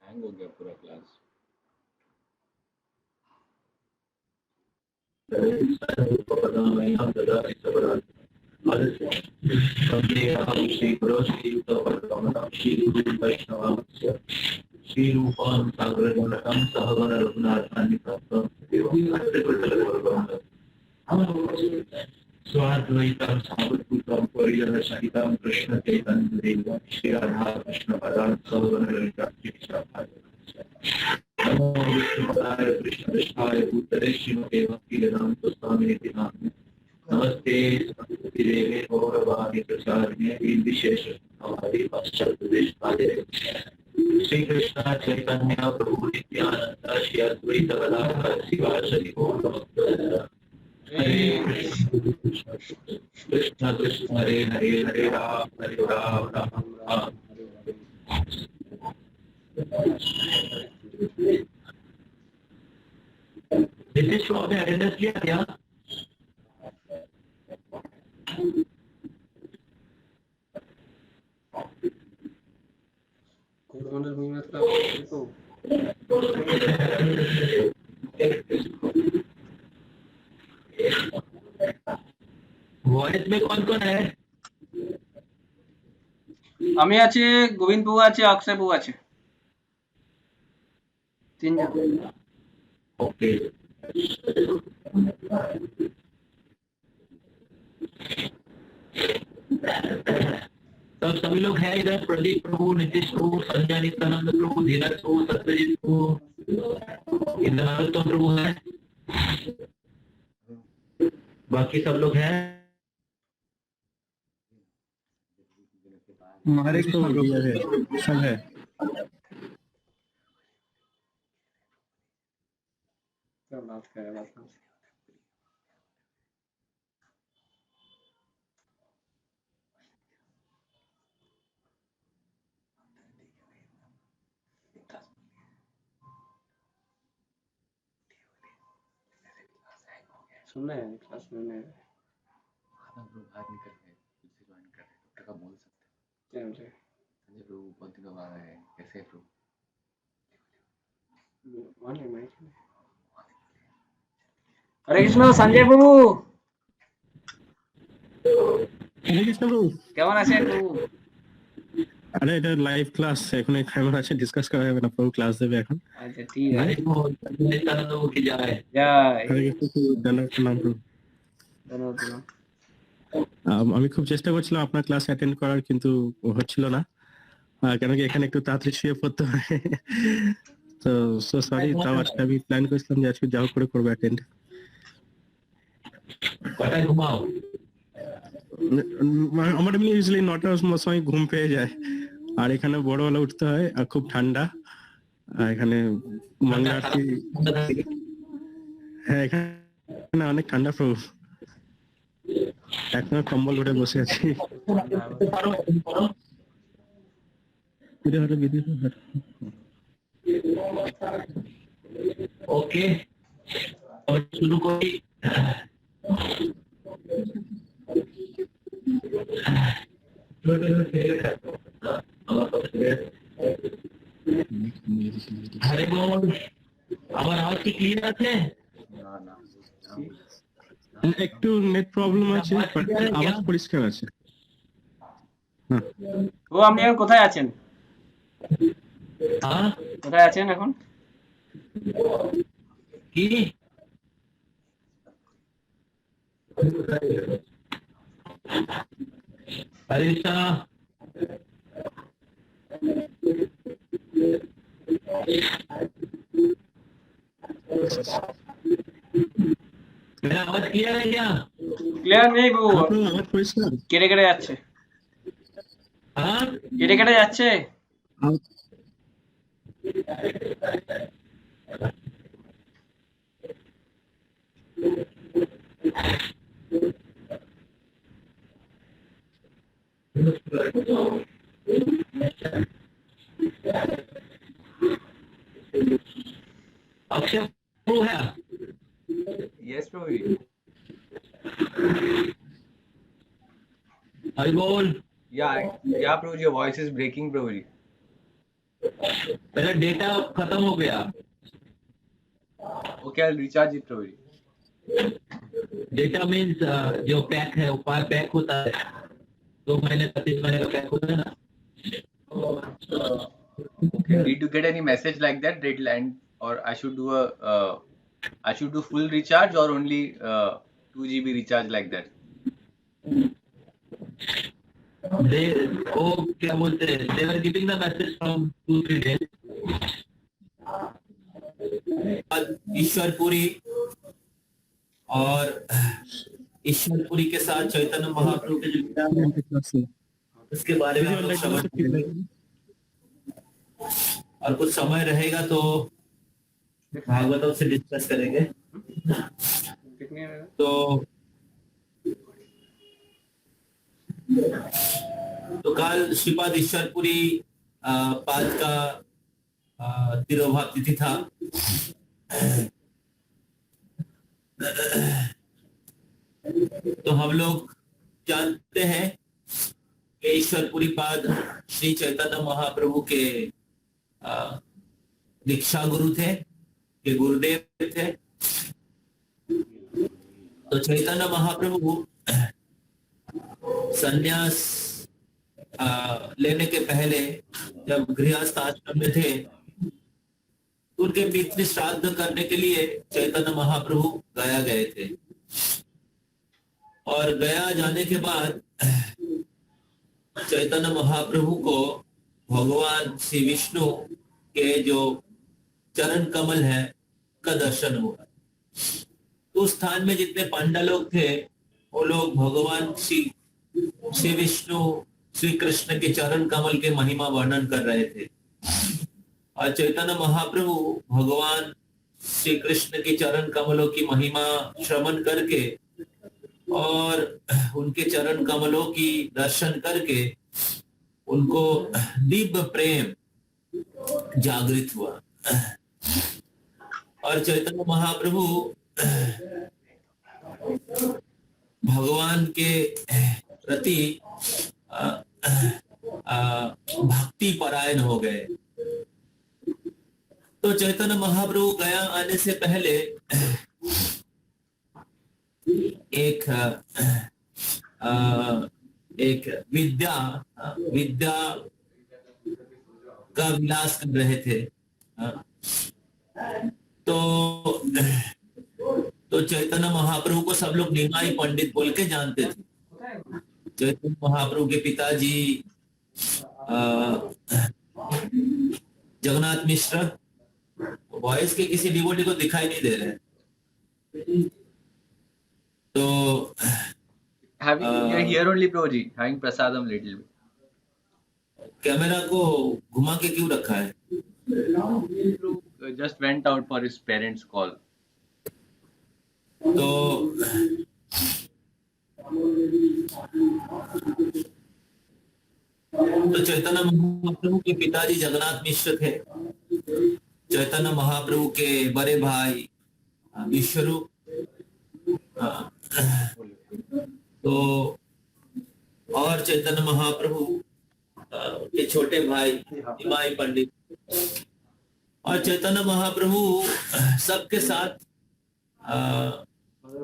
Hang हो गया पूरा क्लास। श्रीरूपां सागरजनकं सहगण रघुनाथान्वितं स्वाद्वैतं सावधूतं परिजनसहितं कृष्ण चैतन्यदेवं श्री राधा कृष्ण पदान् सहगण ललिता नमो विष्णुपदाय कृष्णकृष्णाय भूतले श्रीमते भक्तिवेदान्त स्वामिनिति नामिने नमस्ते देवे गौरवाणी प्रचारिणे विशेष हमारे पाश्चात्य काले श्री कृष्ण चैतन्य प्रभु नित्यानंद श्री अद्वैत गदाधर शिवासदि गौर भक्तवृंद हरे कृष्ण कृष्ण हरे हरे हरे राम राम राम। नीतीश को आपने अटेंडेंस लिया क्या? वॉइस में कौन कौन है? আমি আছে, গোবিন্দ বাবু আছে, অক্ষয় বাবু আছে, তিনজন। ओके तब सभी लोग हैं इधर। प्रदीप प्रभु, नीतीश प्रभु, संजय नित्यानंद प्रभु, धीरज प्रभु, सत्यजीत प्रभु, इधर तो प्रभु है। बाकी सब लोग हैं। हमारे तो सब है। क्या बात कर रहे हैं? सुन रहे हैं क्लास में बाहर निकल गए, खुद से ज्वाइन कर रहे, डॉक्टर का बोल सकते हैं क्या बोल रहे संजय प्रभु बहुत दिनों बाद आए, कैसे प्रभु? हरे कृष्ण संजय बाबू, হরে কৃষ্ণ প্রভু। কেমন আছেন বাবু? আরে এটা লাইভ ক্লাস, এখন কেমন আছে ডিসকাস করা যাবে না, প্রভু ক্লাস দেবে এখন। আচ্ছা ঠিক আছে। नित्यानंद प्रभु की जय। জয়। হরে কৃষ্ণ প্রভু, প্রণাম প্রভু। ধন্যবাদ। আমি খুব চেষ্টা করছিলাম আপনার ক্লাস অ্যাটেন্ড করার, কিন্তু হচ্ছিল না, কেন কি এখানে একটু তাড়াতাড়ি শুয়ে পড়তে হয়। তো সো সরি। তাও আজকে আমি প্ল্যান করেছিলাম যে আজকে যাও করে করবো অ্যাটেন্ড। কটায় ঘুমাও? আমার এমনি ইউজুয়ালি 9টার সময় ঘুম পেয়ে যায়, আর এখানে ভোরবেলা উঠতে হয়, আর খুব ঠান্ডা, আর এখানে মঙ্গলা আরতি। হ্যাঁ এখানে অনেক ঠান্ডা প্রভু, এখন কম্বল উঠে বসে আছি। ओके शुरू करी। हरे बोल, আমার আওয়াজ কি ক্লিয়ার আছে? একটু নেট প্রবলেম আছে, বাট আওয়াজ পরিষ্কার আছে। ও আপনি এখন কোথায় আছেন? হ্যাঁ কোথায় আছেন এখন? কি हरे कृष्णा। मेरा आवाज क्लियर है क्या? ক্লিয়ার নেই বাবু, আপনার আওয়াজ পরিষ্কার? কেটে কেটে যাচ্ছে, हाँ কেটে কেটে যাচ্ছে। अक्षय प्रभु है। Yes, Prabhuji. हरि बोल। Yeah, Prabhuji, your voice is breaking, Prabhuji. मेरा डेटा खत्म हो गया। Okay, I'll recharge it, Prabhuji. Data means जो पैक है, वो पैक होता है 2 महीने 30 महीने का पैक होता है ना। Okay. Did you get any message like that? Did land or I should do I should do full recharge or only 2 GB recharge like that? दे वो क्या बोलते हैं, they were giving the message from 2-3 days. Ishwarpuri और ईश्वरपुरी के साथ चैतन्य महाप्रभु के जो विचार हैं, उसके बारे में हम लोग समझ, और कुछ समय रहेगा तो भागवतों से डिस्कस करेंगे। तो कल श्रीपाद ईश्वरपुरी पाद का तिरोभाव तिथि था। तो हम लोग जानते हैं कि ईश्वरपुरी पाद श्री चैतन्य महाप्रभु के दीक्षा गुरु थे, के गुरुदेव थे। तो चैतन्य महाप्रभु संन्यास लेने के पहले जब गृहस्थ आश्रम में थे, उनके पितृ श्राद्ध करने के लिए चैतन्य महाप्रभु गया गए थे। और गया जाने के बाद चैतन्य महाप्रभु को भगवान श्री विष्णु के जो चरण कमल है का दर्शन हुआ। उस स्थान में जितने पांडा लोग थे, वो लोग भगवान श्री विष्णु श्री कृष्ण के चरण कमल के महिमा वर्णन कर रहे थे। और चैतन्य महाप्रभु भगवान श्री कृष्ण के चरण कमलों की महिमा श्रवण करके और उनके चरण कमलों की दर्शन करके उनको दिव्य प्रेम जागृत हुआ। और चैतन्य महाप्रभु भगवान के प्रति भक्ति परायण हो गए। तो चैतन्य महाप्रभु गया आने से पहले एक विद्या का विलास कर रहे थे। तो चैतन्य महाप्रभु को सब लोग निमाई पंडित बोल के जानते थे। चैतन्य महाप्रभु के पिताजी जगन्नाथ मिश्र, वॉइस के किसी डिवोटी को दिखाई नहीं दे रहे। तो You're here only, Prabhuji, having prasadam little bit. Camera को घुमा के क्यों रखा है? Just went out for his parents' call. तो चैतन्य महाप्रभु के पिताजी जगन्नाथ मिश्र थे। चैतन्य महाप्रभु के बड़े भाई विश्वरूप, तो और चैतन्य महाप्रभु के छोटे भाई निमाई पंडित, और चैतन्य महाप्रभु सबके साथ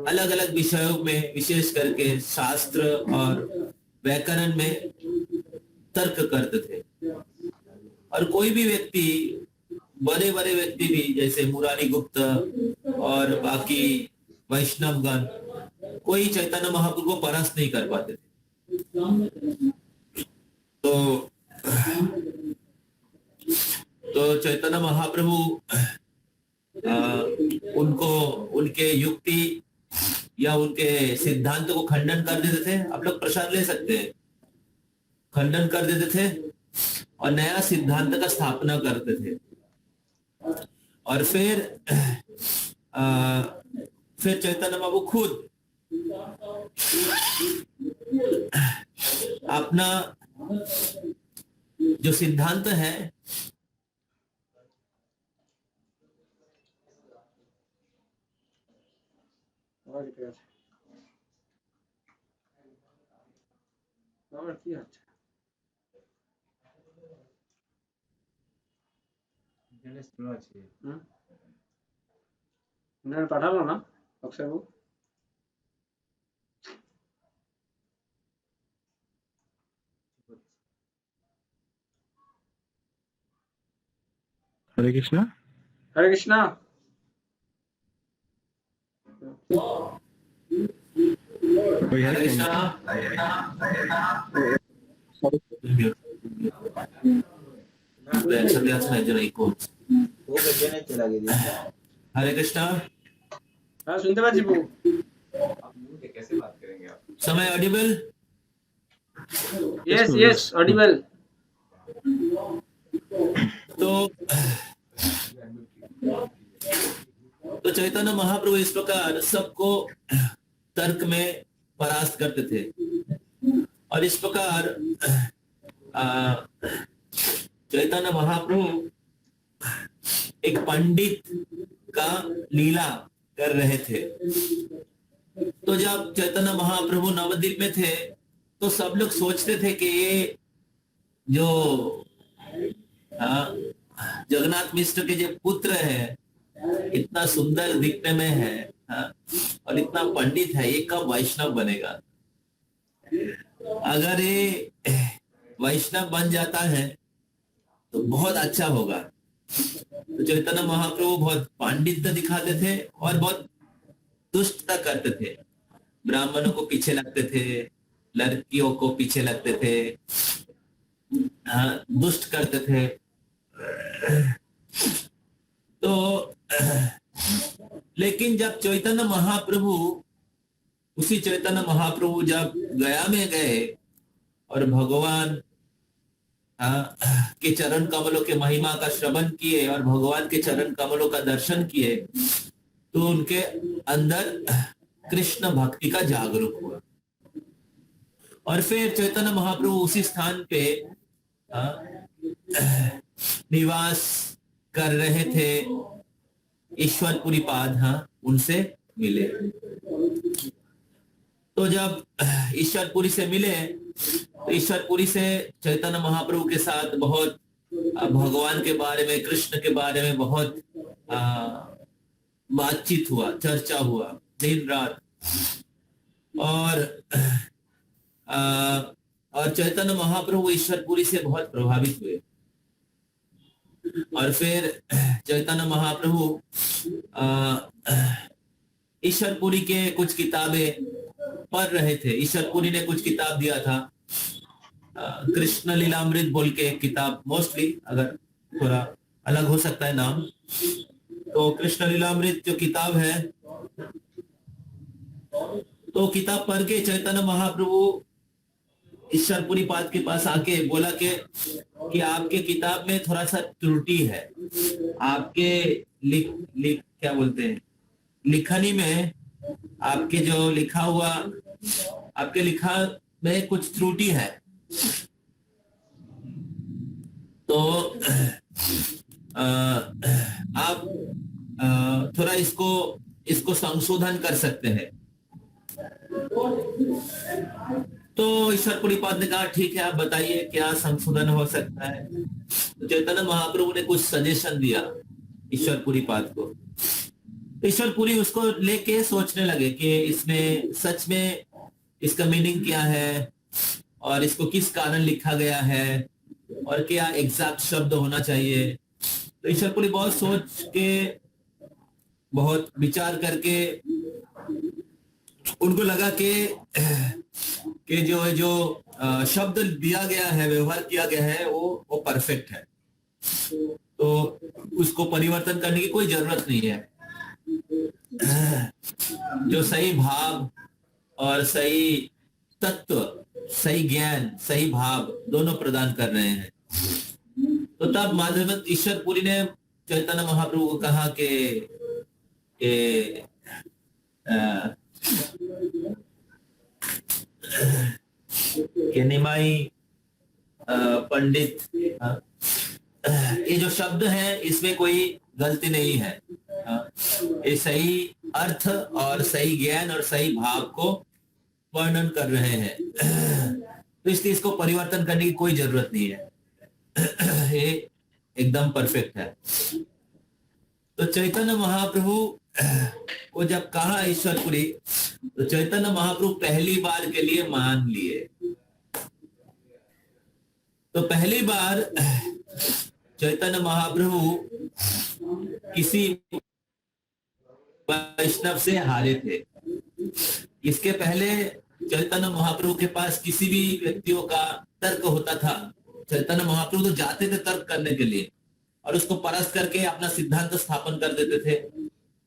अलग अलग विषयों में, विशेष करके शास्त्र और व्याकरण में तर्क करते थे। और कोई भी व्यक्ति, बड़े बड़े व्यक्ति भी, जैसे मुरारी गुप्त और बाकी वैष्णवगण, कोई चैतन्य महाप्रभु को परास्त नहीं कर पाते थे। तो चैतन्य महाप्रभु उनको उनके युक्ति या उनके सिद्धांत को खंडन कर देते थे। आप लोग प्रसाद ले सकते हैं, खंडन कर देते थे और नया सिद्धांत का स्थापना करते थे। और फिर चैतन्य बाबू खुद अपना जो सिद्धांत है পাঠালো না অক্ষয় বাবু? হরে কৃষ্ণ। হরে কৃষ্ণ। We have हरे कृष्णा। हरे कृष्णा। হ্যাঁ শুনতে পাচ্ছি বাবু। आप मुंह के कैसे बात करेंगे आप? समय ऑडिबल? Yes yes Audible. तो चैतन्य महाप्रभु इस प्रकार सबको तर्क में परास्त करते थे और इस प्रकार चैतन्य महाप्रभु एक पंडित का लीला कर रहे थे। तो जब चैतन्य महाप्रभु नवद्वीप में थे तो सब लोग सोचते थे कि ये जो जगन्नाथ मिश्र के जो पुत्र है, इतना सुंदर दिखने में है और इतना पंडित है, ये कब वैष्णव बनेगा? अगर ये वैष्णव बन जाता है तो बहुत अच्छा होगा। तो चैतन्य महाप्रभु बहुत पांडित्य दिखाते थे और बहुत दुष्टता करते थे। ब्राह्मणों को पीछे लगते थे, लड़कियों को पीछे लगते थे, दुष्ट करते थे। तो लेकिन जब चैतन्य महाप्रभु, उसी चैतन्य महाप्रभु जब गया में गए और भगवान के चरण कमलों के महिमा का श्रवण किए और भगवान के चरण कमलों का दर्शन किए तो उनके अंदर कृष्ण भक्ति का जागरूक हुआ। और फिर चैतन्य महाप्रभु उसी स्थान पे निवास कर रहे थे। ईश्वरपुरी पाद उनसे मिले। तो जब ईश्वरपुरी से मिले तो ईश्वरपुरी से चैतन्य महाप्रभु के साथ बहुत भगवान के बारे में, कृष्ण के बारे में बहुत बातचीत हुआ, चर्चा हुआ दिन रात। और चैतन्य महाप्रभु ईश्वरपुरी से बहुत प्रभावित हुए। और फिर चैतन्य महाप्रभु ईश्वरपुरी के कुछ किताबें पढ़ रहे थे। ईश्वरपुरी ने कुछ किताब दिया था, कृष्ण लीलामृत बोल के एक किताब, मोस्टली अगर थोड़ा अलग हो सकता है नाम। तो कृष्ण लीलामृत जो किताब है, तो किताब पढ़ के चैतन्य महाप्रभु ईश्वरपुरी पाद के पास आके बोला कि आपके किताब में थोड़ा सा त्रुटि है, आपके क्या बोलते हैं, लिखनी में आपके जो लिखा हुआ, आपके लिखा में कुछ त्रुटि है। तो आप थोड़ा इसको संशोधन कर सकते हैं। तो ईश्वरपुरी पाद ने कहा ठीक है, आप बताइए क्या संशोधन हो सकता है। तो चैतन्य महाप्रभु ने कुछ सजेशन दिया ईश्वरपुरी पाद को। ईश्वरपुरी उसको लेके सोचने लगे कि इसमें सच में इसका मीनिंग क्या है और इसको किस कारण लिखा गया है और क्या एग्जैक्ट शब्द होना चाहिए। तो ईश्वरपुरी बहुत सोच के, बहुत विचार करके उनको लगा कि जो शब्द दिया गया है, व्यवहार किया गया है, वो परफेक्ट है, तो उसको परिवर्तन करने की कोई जरूरत नहीं है। जो सही भाव और सही तत्व, सही ज्ञान, सही भाव दोनों प्रदान कर रहे हैं। तो तब माधवमत ईश्वरपुरी ने चैतन्य महाप्रभु को कहा कि निमाई पंडित, ये जो शब्द है इसमें कोई गलती नहीं है, ये सही अर्थ और सही ज्ञान और सही भाव को वर्णन कर रहे हैं, तो इसलिए इसको परिवर्तन करने की कोई जरूरत नहीं है, ये एकदम परफेक्ट है। तो चैतन्य महाप्रभु को जब कहा ईश्वरपुरी, तो चैतन्य महाप्रभु पहली बार के लिए मान लिए। तो पहली बार चैतन्य महाप्रभु किसी वैष्णव से हारे थे। इसके पहले चैतन्य महाप्रभु के पास किसी भी व्यक्तियों का तर्क होता था, चैतन्य महाप्रभु तो जाते थे तर्क करने के लिए और उसको परस्त करके अपना सिद्धांत स्थापन कर देते थे,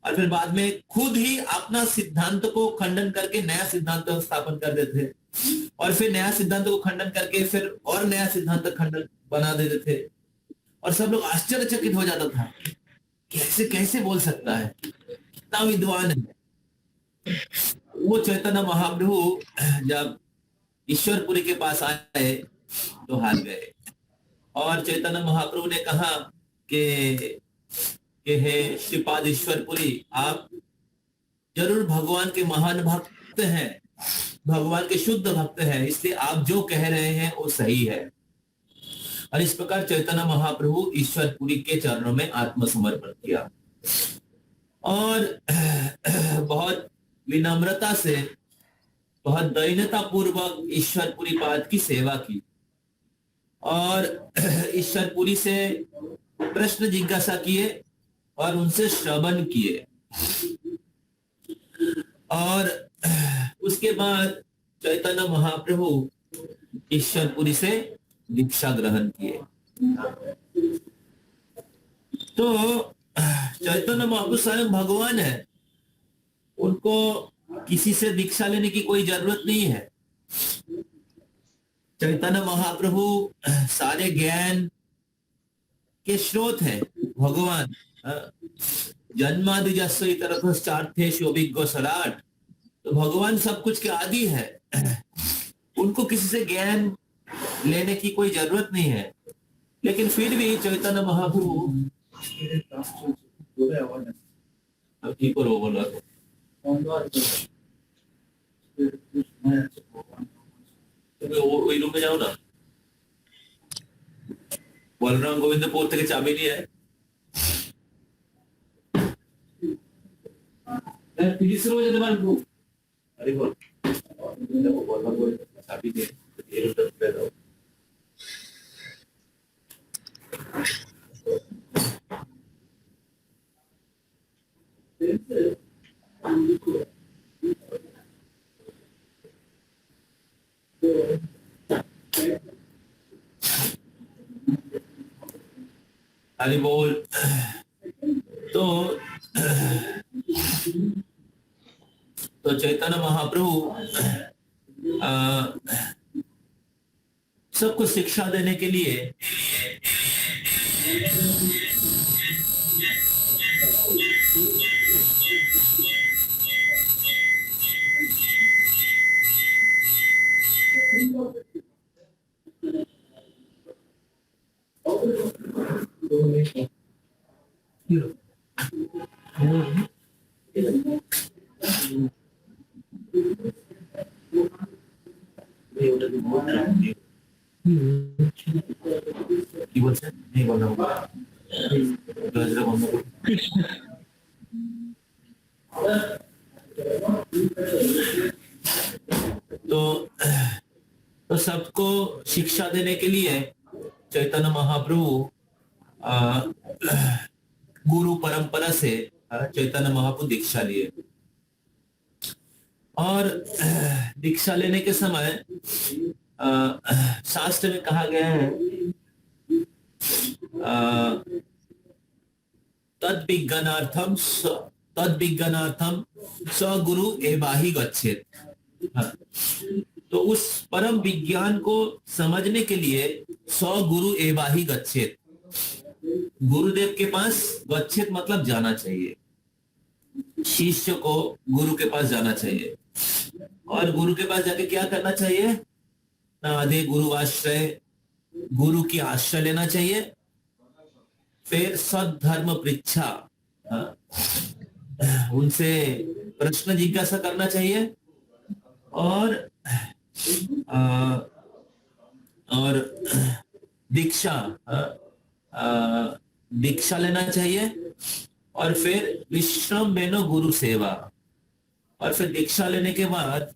और फिर बाद में खुद ही अपना सिद्धांत को खंडन करके नया सिद्धांत स्थापन कर देते थे, और फिर नया सिद्धांत को खंडन करके फिर और नया सिद्धांत खंडन बना देते थे, और सब लोग आश्चर्यचकित हो जाता था, कैसे कैसे बोल सकता है, कितना विद्वान है। वो चैतन्य महाप्रभु जब ईश्वरपुरी के पास आए तो हार गए, और चैतन्य महाप्रभु ने कहा कि हे श्रीपाद ईश्वरपुरी, आप जरूर भगवान के महान भक्त हैं, भगवान के शुद्ध भक्त हैं, इसलिए आप जो कह रहे हैं वो सही है। और इस प्रकार चैतन्य महाप्रभु ईश्वरपुरी के चरणों में आत्मसमर्पण किया और बहुत विनम्रता से, बहुत दैन्यता पूर्वक ईश्वरपुरी पाद की सेवा की, और ईश्वरपुरी से प्रश्न जिज्ञासा किए और उनसे श्रवण किए, और उसके बाद चैतन्य महाप्रभु ईश्वरपुरी से दीक्षा ग्रहण किए। तो चैतन्य महाप्रभु स्वयं भगवान है, उनको किसी से दीक्षा लेने की कोई जरूरत नहीं है। चैतन्य महाप्रभु सारे ज्ञान के स्रोत है, भगवान। जन्मादि जस्व तरफश्चार्थेषु अभिज्ञो सराट, तो भगवान सब कुछ के आदि है, उनको किसी से ज्ञान लेने की कोई जरूरत नहीं है। लेकिन फिर भी चैतन्य महाप्रभु ठीक और बोला ওই রুমে যাও না, বলরাম গোবিন্দপুর থেকে চাবি নিয়ে তিরিশ রুমে যেতে পারবো। আরে বল বলরাম গোবিন্দ চাবি দিয়ে এই রুমটা খুলে দাও। अरे बोल। तो चैतन्य महाप्रभु सबको शिक्षा देने के लिए কি বলছেন? এই বন্ধ করো, দরজা বন্ধ করো। तो सबको शिक्षा देने के लिए चैतन्य महाप्रभु गुरु परंपरा से चैतन्य महाप्रभु दीक्षा लिए, और दीक्षा लेने के समय शास्त्र में कहा गया है तद विज्ञानार्थम स गुरु एवाहि गच्छेत। हाँ, तो उस परम विज्ञान को समझने के लिए स गुरु एवाहि गच्छेत, गुरुदेव के पास गच्छेत मतलब जाना चाहिए, शिष्य को गुरु के पास जाना चाहिए। और गुरु के पास जाके क्या करना चाहिए? आदि गुरु आश्रय, गुरु की आश्रय लेना चाहिए। फिर सद्धर्म परीक्षा, उनसे प्रश्न जिज्ञासा करना चाहिए और दीक्षा लेना चाहिए। और फिर विश्रम बेनो गुरु सेवा, और फिर दीक्षा लेने के बाद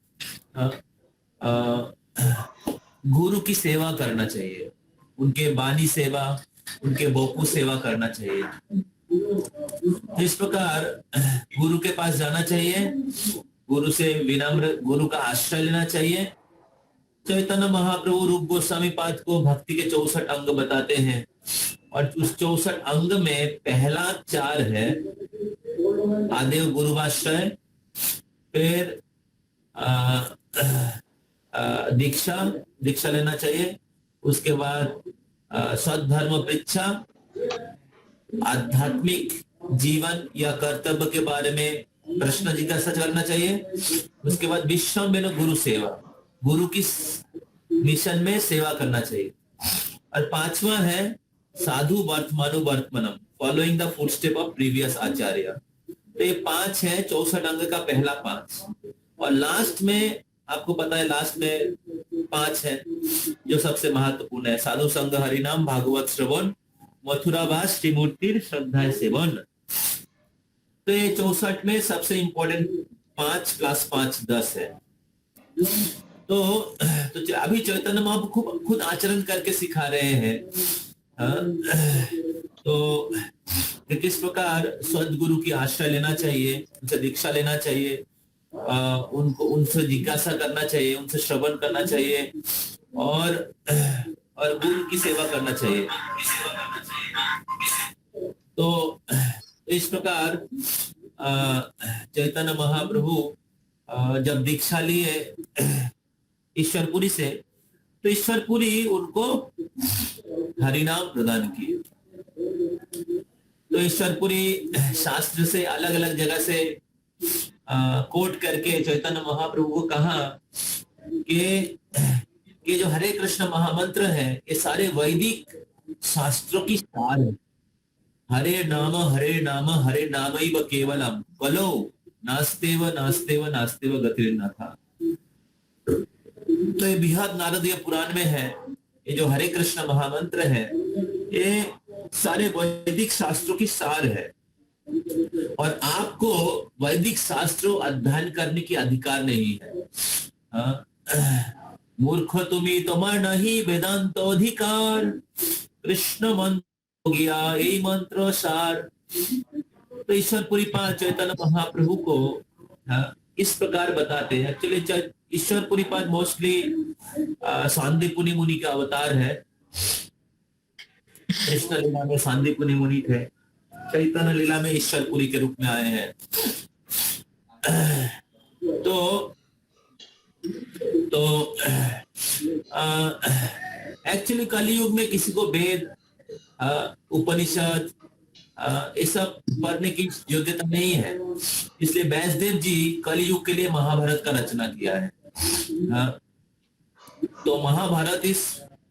गुरु की सेवा करना चाहिए, उनके बानी सेवा, उनके बोपू सेवा करना चाहिए। तो इस प्रकार गुरु के पास जाना चाहिए, गुरु से विनम्र गुरु का आश्रय लेना चाहिए। चैतन्य महाप्रभु रूप गोस्वामी पाद को भक्ति के 64 अंग बताते हैं, और उस 64 अंग में पहला 4 है आदेव गुरुवाश्रय, फिर दीक्षा लेना चाहिए, उसके बाद सद्धर्म परीक्षा, आध्यात्मिक जीवन या कर्तव्य के बारे में प्रश्न जिज्ञासा करना चाहिए, उसके बाद विश्रम बेनो गुरु सेवा, गुरु की मिशन में सेवा करना चाहिए। और 5वां है साधु वर्तमानुवर्तमनम, following the footstep of previous acharya. तो ये 5 है 64 अंग का पहला 5। और लास्ट में आपको पता है, लास्ट में 5 है जो सबसे महत्वपूर्ण है, साधु संग हरिनाम भागवत श्रवण मथुरावास श्रीमूर्ति श्रद्धा सेवन। तो ये 64 में सबसे इंपॉर्टेंट 5 + 5 10 है। तो अभी चैतन्य महाप्रभु खुद आचरण करके सिखा रहे हैं। तो किस प्रकार सदगुरु की आश्रय लेना चाहिए, उनसे दीक्षा लेना चाहिए, उनसे जिज्ञासा करना चाहिए, उनसे श्रवण करना चाहिए, और गुरु की सेवा करना चाहिए। तो इस प्रकार चैतन्य महाप्रभु जब दीक्षा लिए ईश्वरपुरी से, तो ईश्वरपुरी उनको हरिनाम प्रदान किए। तो ईश्वरपुरी शास्त्र से अलग अलग जगह से कोट करके चैतन्य महाप्रभु को कहा कि जो हरे कृष्ण महामंत्र है ये सारे वैदिक शास्त्रों की सार है। हरे नाम हरे नामैव केवलम कलो नास्तेव नास्तेव नास्तेव गतिर्नाथा। तो ये बृहद नारदीय पुराण में है, ये जो हरे कृष्ण महामंत्र है ये सारे वैदिक शास्त्रों की सार है, और आपको वैदिक शास्त्रों अध्ययन करने की अधिकार नहीं है। मूर्ख तुम्ही तुम्हार नहीं वेदांतोधिकार, कृष्ण मंत्र हो गया यही मंत्र सार। तो ईश्वरपुरी पाद चैतन्य महाप्रभु को इस प्रकार बताते हैं। एक्चुअली ईश्वरपुरी पाद मोस्टली सांदीपुनि मुनि का अवतार है। कृष्ण लीला में सांदीपुनि मुनि थे, चैतन्य लीला में ईश्वरपुरी के रूप में आए हैं। तो एक्चुअली कलियुग में किसी को वेद उपनिषद ये सब पढ़ने की योग्यता नहीं है, इसलिए व्यासदेव जी कलियुग के लिए महाभारत का रचना किया है। तो महाभारत इस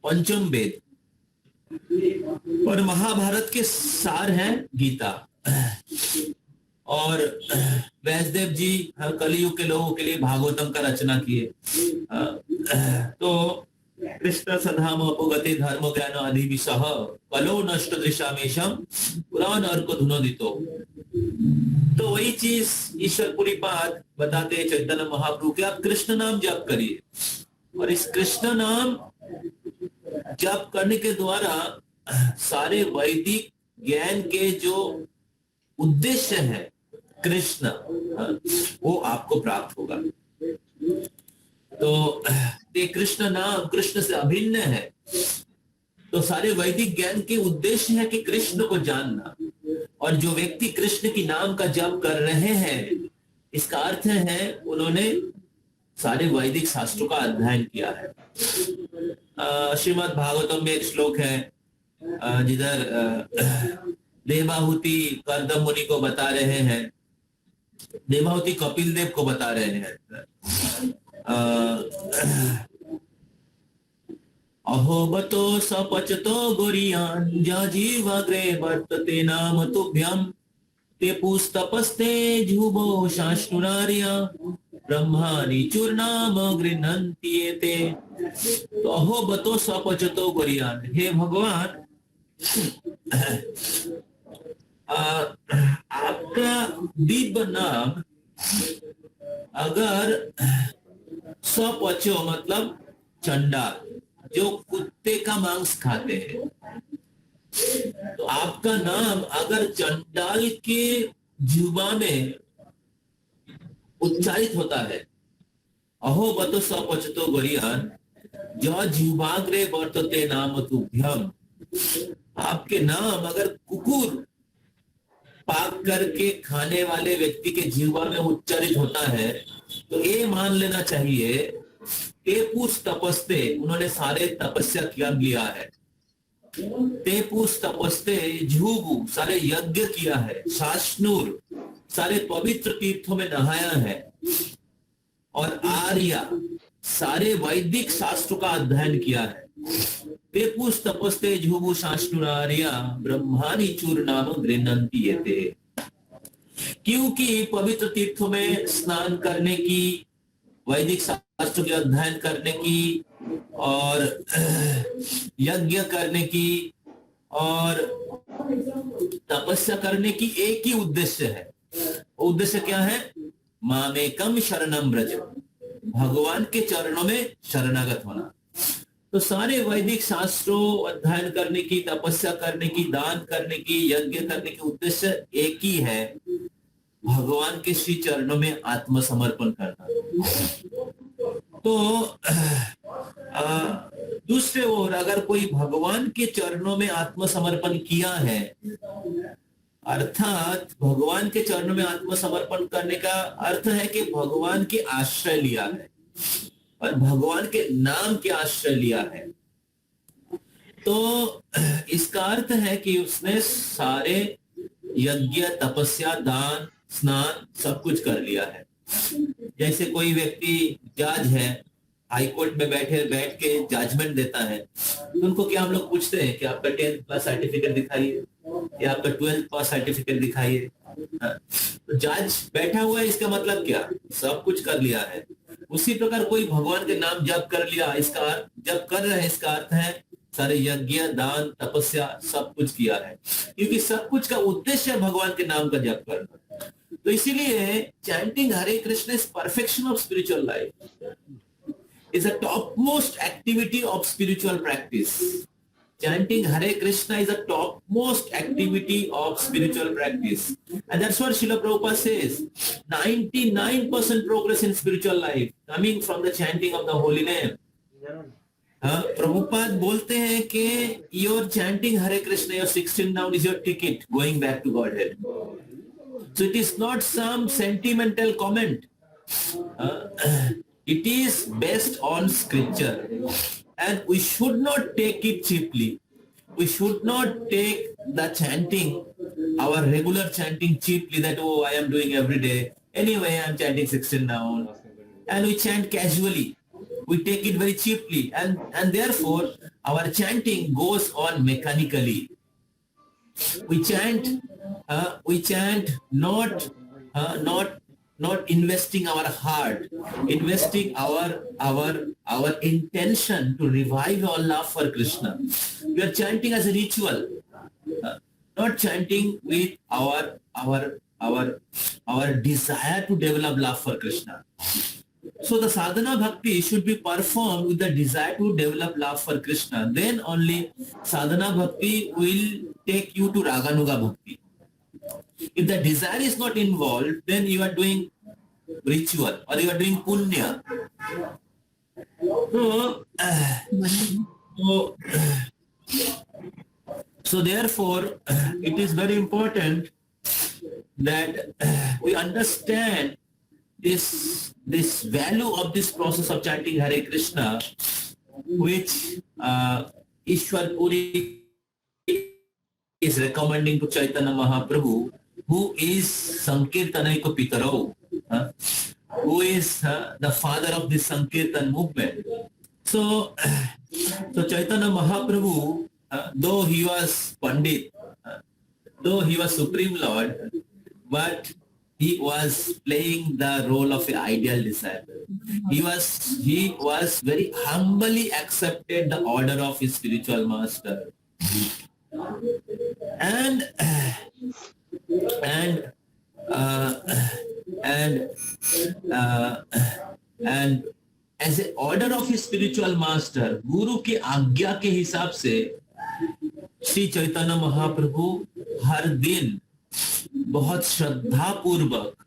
पंचम वेद, और महाभारत के सार है गीता, और व्यासदेव जी कलियुग के लोगों के लिए भागवतम का रचना किए। तो कृष्ण सधाम अपगति धर्म ज्ञान आदि विषह कलो नष्ट दृशामेशम पुराण अर्क धुनोदितो। तो वही चीज ईश्वरपुरी पाद बताते हैं चैतन्य महाप्रभु के, आप कृष्ण नाम जप करिए, और इस कृष्ण नाम जप करने के द्वारा सारे वैदिक ज्ञान के जो उद्देश्य है कृष्ण वो आपको प्राप्त होगा। तो ये कृष्ण नाम कृष्ण से अभिन्न है। तो सारे वैदिक ज्ञान के उद्देश्य है कि कृष्ण को जानना, और जो व्यक्ति कृष्ण की नाम का जप कर रहे हैं, इसका अर्थ है उन्होंने सारे वैदिक शास्त्रों का अध्ययन किया है। श्रीमद् भागवतम में एक श्लोक है जिधर देवाहुति कर्दम मुनि को बता रहे हैं, देवाहुति कपिल देव को बता रहे हैं, अहोबतो सपचतो गोरियान जीवाग्रे वर्तते नाम तुभ्यम ते पुस्तपस्ते जुबो शाश्नुरार्या ब्रह्मानि चूर्णाम गृह्णन्ति एते। तो अहोबतो सपचतो गोरियान, हे भगवान आपका दिव्य नाम अगर सपचो मतलब चंडाल, जो कुत्ते का मांस खाते हैं, तो आपका नाम अगर चंडाल के जुबा में उच्चारित होता है, अहो बतो सपचतो गोरियान जो जीवाग्रे वर्तते नाम तुभ्यम, आपके नाम अगर कुकुर पाक करके खाने वाले व्यक्ति के जीवा में उच्चारित होता है, तो ये मान लेना चाहिए तेपुस तपस्ते, उन्होंने सारे तपस्या किया लिया है। तेपुस तपस्ते झूबू, सारे यज्ञ किया है। शाश्नूर, सारे पवित्र तीर्थों में नहाया है। और आर्या, सारे वैदिक शास्त्रों का अध्ययन किया है। तेपुस तपस्ते झूबू शाश्नूर आर्या ब्रह्मानि चूर्णाम गृह्णन्ति एते। क्योंकि पवित्र तीर्थों में स्नान करने की, वैदिक शास्त्रों के अध्ययन करने की और यज्ञ करने की और तपस्या करने की एक ही उद्देश्य है। उद्देश्य क्या है? मामेकम शरणम ब्रज, भगवान के चरणों में शरणागत होना। तो सारे वैदिक शास्त्रों अध्ययन करने की, तपस्या करने की, दान करने की, यज्ञ करने की उद्देश्य एक ही है, भगवान के श्री चरणों में आत्मसमर्पण करना। तो दूसरे ओर अगर कोई भगवान के चरणों में आत्मसमर्पण किया है, अर्थात भगवान के चरणों में आत्मसमर्पण करने का अर्थ है कि भगवान के आश्रय लिया है और भगवान के नाम के आश्रय लिया है, तो इसका अर्थ है कि उसने सारे यज्ञ, तपस्या, दान, स्नान सब कुछ कर लिया है। जैसे कोई व्यक्ति जज है, हाई कोर्ट में बैठ के जजमेंट देता है, तो उनको क्या हम लोग पूछते हैं कि आपका 10th पास सर्टिफिकेट दिखाइए या आपका 12th पास सर्टिफिकेट दिखाइए। तो जज बैठा हुआ है, इसका मतलब क्या? सब कुछ कर लिया है। उसी प्रकार कोई भगवान के नाम जप कर लिया, इसका जब कर रहे हैं, इसका अर्थ है सारे यज्ञ, दान, तपस्या सब कुछ किया है, क्योंकि सब कुछ का उद्देश्य है भगवान के नाम का जप करना। तो इसीलिए chanting Hare Krishna is perfection of spiritual life, is a topmost activity of spiritual practice. Chanting Hare Krishna is a topmost activity of spiritual practice. And that's what Srila Prabhupada says. 99% progress in spiritual life coming from the chanting of the holy name. Prabhupada बोलते हैं कि your chanting Hare Krishna, your 16 noun is your ticket going back to Godhead. So it is not some sentimental comment. It is based on scripture, and we should not take it cheaply. We should not take the chanting, our regular chanting cheaply, that oh, I am doing every day. Anyway, I am chanting 16 noun, and we chant casually. We take it very cheaply, and therefore our chanting goes on mechanically. We chant not investing our heart, investing our intention to revive our love for Krishna. We are chanting as a ritual, not chanting with our desire to develop love for Krishna. So the sadhana bhakti should be performed with the desire to develop love for Krishna. Then only sadhana bhakti will take you to raganuga bhakti. If the desire is not involved, then you are doing ritual or you are doing punya. So therefore, it is very important that we understand this value of this process of chanting Hare Krishna, which Ishwar Puri is recommending to Chaitanya Mahaprabhu, who is Sankirtanaiko Pitarau, who is the father of this Sankirtan movement. So Chaitanya Mahaprabhu, though he was Pandit, though he was Supreme Lord, but he was playing the role of an ideal disciple. He was very humbly accepted the order of his spiritual master, and as an order of his spiritual master, गुरु की आज्ञा के हिसाब से श्री चैतन्य महाप्रभु हर दिन बहुत श्रद्धा पूर्वक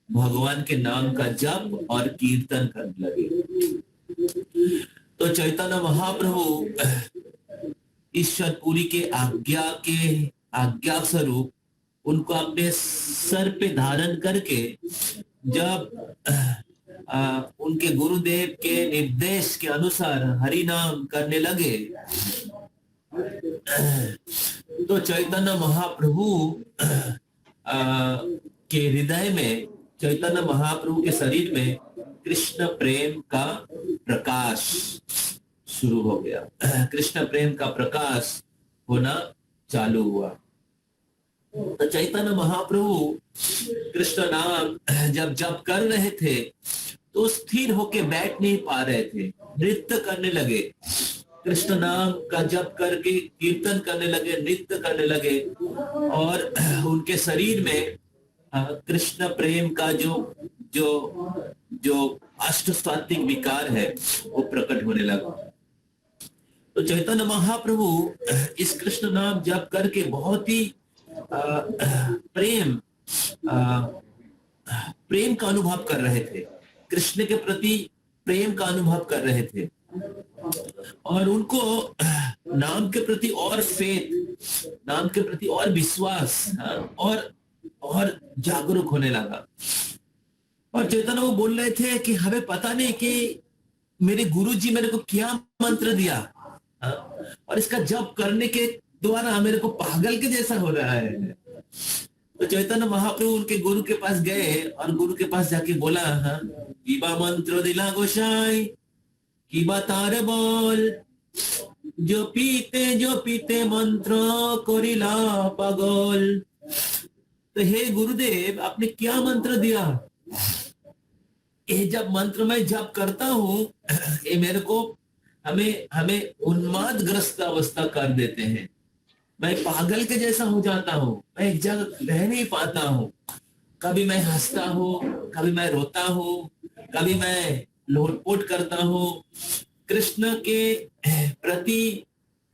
भगवान के नाम का जप और कीर्तन करने लगे। तो चैतन्य महाप्रभु ईश्वर पुरी के आज्ञा स्वरूप उनको अपने सर पे धारण करके जब उनके गुरुदेव के निर्देश के अनुसार हरि नाम करने लगे, तो चैतन्य महाप्रभु के हृदय में, चैतन्य महाप्रभु के शरीर में कृष्ण प्रेम का प्रकाश शुरू हो गया। कृष्ण प्रेम का प्रकाश होना चालू हुआ। तो चैतन्य महाप्रभु कृष्ण नाम जब जप कर रहे थे तो स्थिर होके बैठ नहीं पा रहे थे, नृत्य करने लगे, कृष्ण नाम का जप करके कीर्तन करने लगे, नृत्य करने लगे, और उनके शरीर में कृष्ण प्रेम का जो अष्ट सात्विक विकार है वो प्रकट होने लगा। तो चैतन्य महाप्रभु इस कृष्ण नाम जप करके बहुत ही प्रेम का अनुभव कर रहे थे, कृष्ण के प्रति प्रेम का अनुभव कर रहे थे, और उनको नाम के प्रति और फेथ, नाम के प्रति और विश्वास और जागरूक होने लगा। और चैतन्य वो बोल रहे थे कि हमें पता नहीं कि मेरे गुरुजी मेरे को क्या मंत्र दिया, और इसका जप करने के द्वारा मेरे को पागल के जैसा हो रहा है। तो चैतन्य महाप्रभु उनके गुरु के पास गए और गुरु के पास जाके बोला, कीबा मंत्र दिला गोसाई, कीबा तारे बोल, जो पीते मंत्र कोरिला पागल। तो हे गुरुदेव, आपने क्या मंत्र दिया? ये जब मंत्र मैं जप करता हूँ ये मेरे को हमें उन्मादग्रस्त अवस्था कर देते हैं, मैं पागल के जैसा हो जाता हूँ, मैं एक जगह रह नहीं पाता हूँ, कभी मैं हंसता हूँ, कभी मैं रोता हूँ, कभी मैं लोटपोट करता हूँ। कृष्ण के प्रति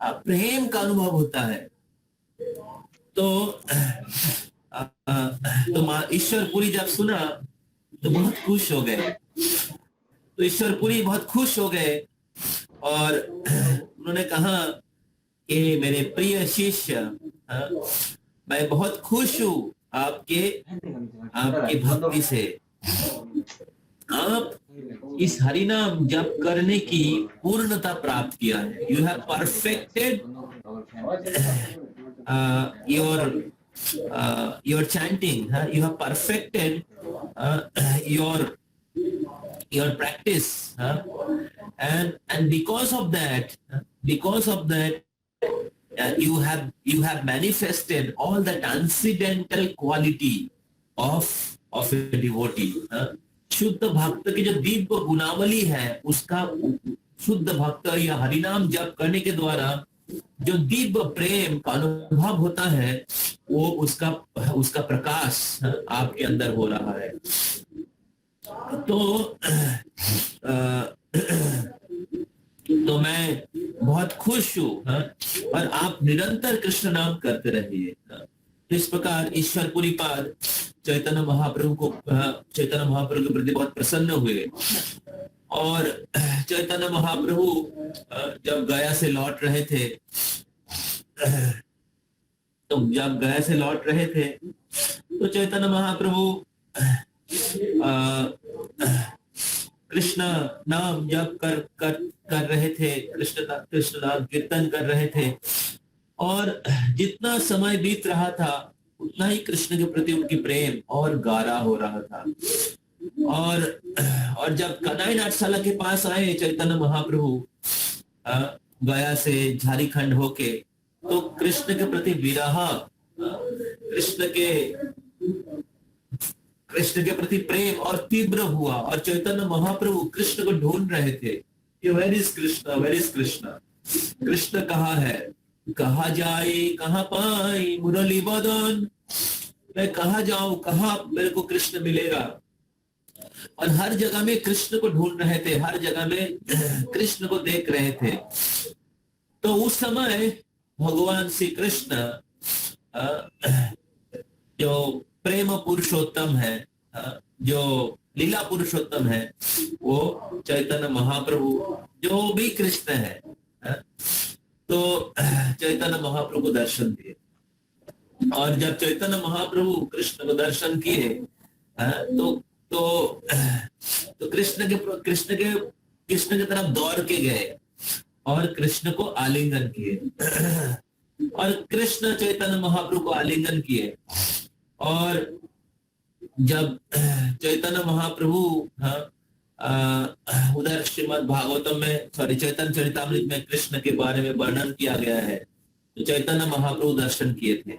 प्रेम का अनुभव होता है। तो ईश्वर पुरी जब सुना तो बहुत खुश हो गए। तो ईश्वर पुरी बहुत खुश हो गए और उन्होंने कहा कि मेरे प्रिय शिष्य, मैं बहुत खुश हूँ आपकी भक्ति से। आप इस हरिनाम जप करने की पूर्णता प्राप्त किया है। You have perfected your chanting, you have perfected your practice, and because of that you have manifested all that transcendental quality of a devotee. शुद्ध भक्त की जो दिव्य गुणावली है, उसका शुद्ध भक्त या हरिनाम जप करने के द्वारा जो दिव्य प्रेम का अनुभव होता है, वो उसका प्रकाश आपके अंदर हो रहा है। तो मैं बहुत खुश हूँ, और आप निरंतर कृष्ण नाम करते रहिए। इस प्रकार ईश्वरपुरी पाद चैतन्य महाप्रभु के प्रति बहुत प्रसन्न हुए और चैतन्य महाप्रभु जब गया से लौट रहे थे, तो जब गया से लौट रहे थे तो चैतन्य महाप्रभु कृष्ण नाम जप कर रहे थे, कृष्ण नाम कीर्तन कर रहे थे, और जितना समय बीत रहा था उतना ही कृष्ण के प्रति उनकी प्रेम और गाढ़ा हो रहा था। और जब कन्हई नाट्यशाला के पास आए चैतन्य महाप्रभु गया से झारखंड होके, तो कृष्ण के प्रति विरह, कृष्ण के प्रति प्रेम और तीव्र हुआ, और चैतन्य महाप्रभु कृष्ण को ढूंढ रहे थे कि where is Krishna, where is Krishna, Krishna कहाँ है, कहाँ जाए कहाँ पाए मुरली बदन, मैं कहाँ जाऊं, कहाँ मेरे को कृष्ण मिलेगा। और हर जगह में कृष्ण को ढूंढ रहे थे, हर जगह में कृष्ण को देख रहे थे। तो उस समय भगवान श्री कृष्ण जो प्रेम पुरुषोत्तम है, जो लीला पुरुषोत्तम है, वो चैतन्य महाप्रभु जो भी कृष्ण है, तो चैतन्य महाप्रभु को दर्शन दिए। और जब चैतन्य महाप्रभु कृष्ण को दर्शन किए, तो कृष्ण के तरफ दौड़ के गए और कृष्ण को आलिंगन किए, और कृष्ण चैतन्य महाप्रभु को आलिंगन किए। और जब चैतन्य महाप्रभु उधर श्रीमद् भागवतम में, चैतन्य चरितामृत में कृष्ण के बारे में वर्णन किया गया है, तो चैतन्य महाप्रभु दर्शन किए थे।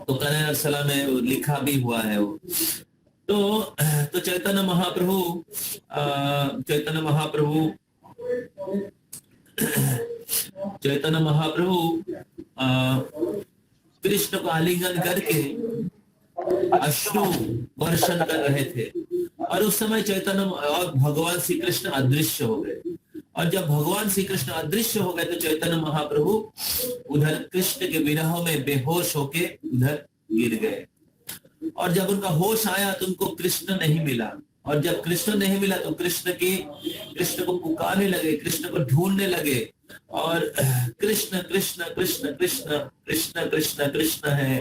तो कन्हई नाट्यशाला में लिखा भी हुआ है वो। तो चैतन्य महाप्रभु कृष्ण को आलिंगन करके अश्रु वर्षण कर रहे थे, और उस समय चैतन्य और भगवान श्री कृष्ण अदृश्य हो गए। और जब भगवान श्री कृष्ण अदृश्य हो गए तो चैतन्य महाप्रभु उधर कृष्ण के विरह में बेहोश होके उधर गिर गए। और जब उनका होश आया तो उनको कृष्ण नहीं मिला, और जब कृष्ण नहीं मिला तो कृष्ण को पुकारने लगे, कृष्ण को ढूंढने लगे, और कृष्ण कृष्ण कृष्ण कृष्ण कृष्ण कृष्ण कृष्ण है,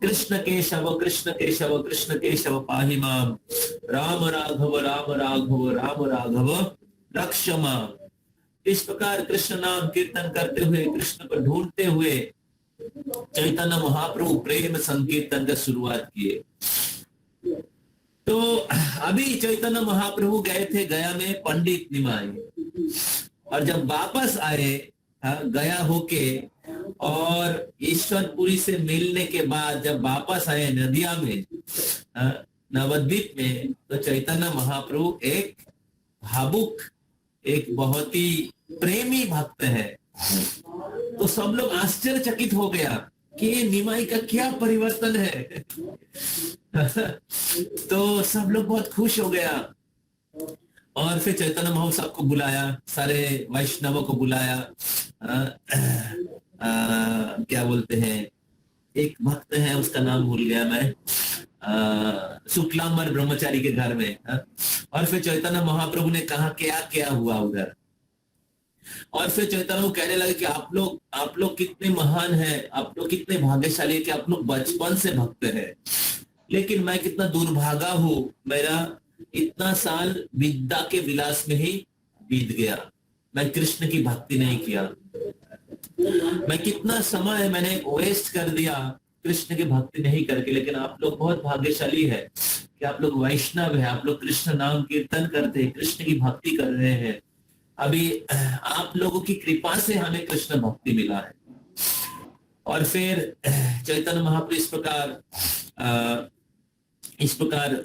कृष्ण केशव कृष्ण केशव कृष्ण केशव पाहि माम, राम राघव राम राघव राम राघव रक्ष माम। इस प्रकार कृष्ण नाम कीर्तन करते हुए, कृष्ण को ढूंढते हुए चैतन्य महाप्रभु प्रेम संकीर्तन का शुरुआत किए। तो अभी चैतन्य महाप्रभु गए थे गया में पंडित निमाई, और जब वापस आए गया होके, और ईश्वरपुरी से मिलने के बाद जब वापस आए नदिया में, नवद्वीप में, तो चैतन्य महाप्रभु एक भावुक, एक बहुत ही प्रेमी भक्त है। तो सब लोग आश्चर्यचकित हो गया कि निमाई का क्या परिवर्तन है। तो सब लोग बहुत खुश हो गया, और फिर चैतन्य महोत्सव को बुलाया, सारे वैष्णवों को बुलाया। क्या बोलते हैं, एक भक्त है उसका नाम भूल गया मैं, शुक्लांबर ब्रह्मचारी के घर में। और फिर चैतन्य महाप्रभु ने कहा क्या क्या हुआ उधर, और फिर चैतन्य कहने लगे कि आप लोग कितने महान हैं, आप लोग कितने भाग्यशाली है कि आप लोग बचपन से भक्त हैं, लेकिन मैं कितना दुर्भागा हूँ, मेरा इतना साल विद्या के विलास में ही बीत गया, मैं कृष्ण की भक्ति नहीं किया, मैं कितना समय मैंने वेस्ट कर दिया कृष्ण की भक्ति नहीं करके। लेकिन आप लोग बहुत भाग्यशाली है कि आप लोग वैष्णव है, आप लोग कृष्ण नाम कीर्तन करते हैं, कृष्ण की भक्ति कर रहे हैं। अभी आप लोगों की कृपा से हमें कृष्ण भक्ति मिला है। और फिर चैतन्य महाप्रभु इस प्रकार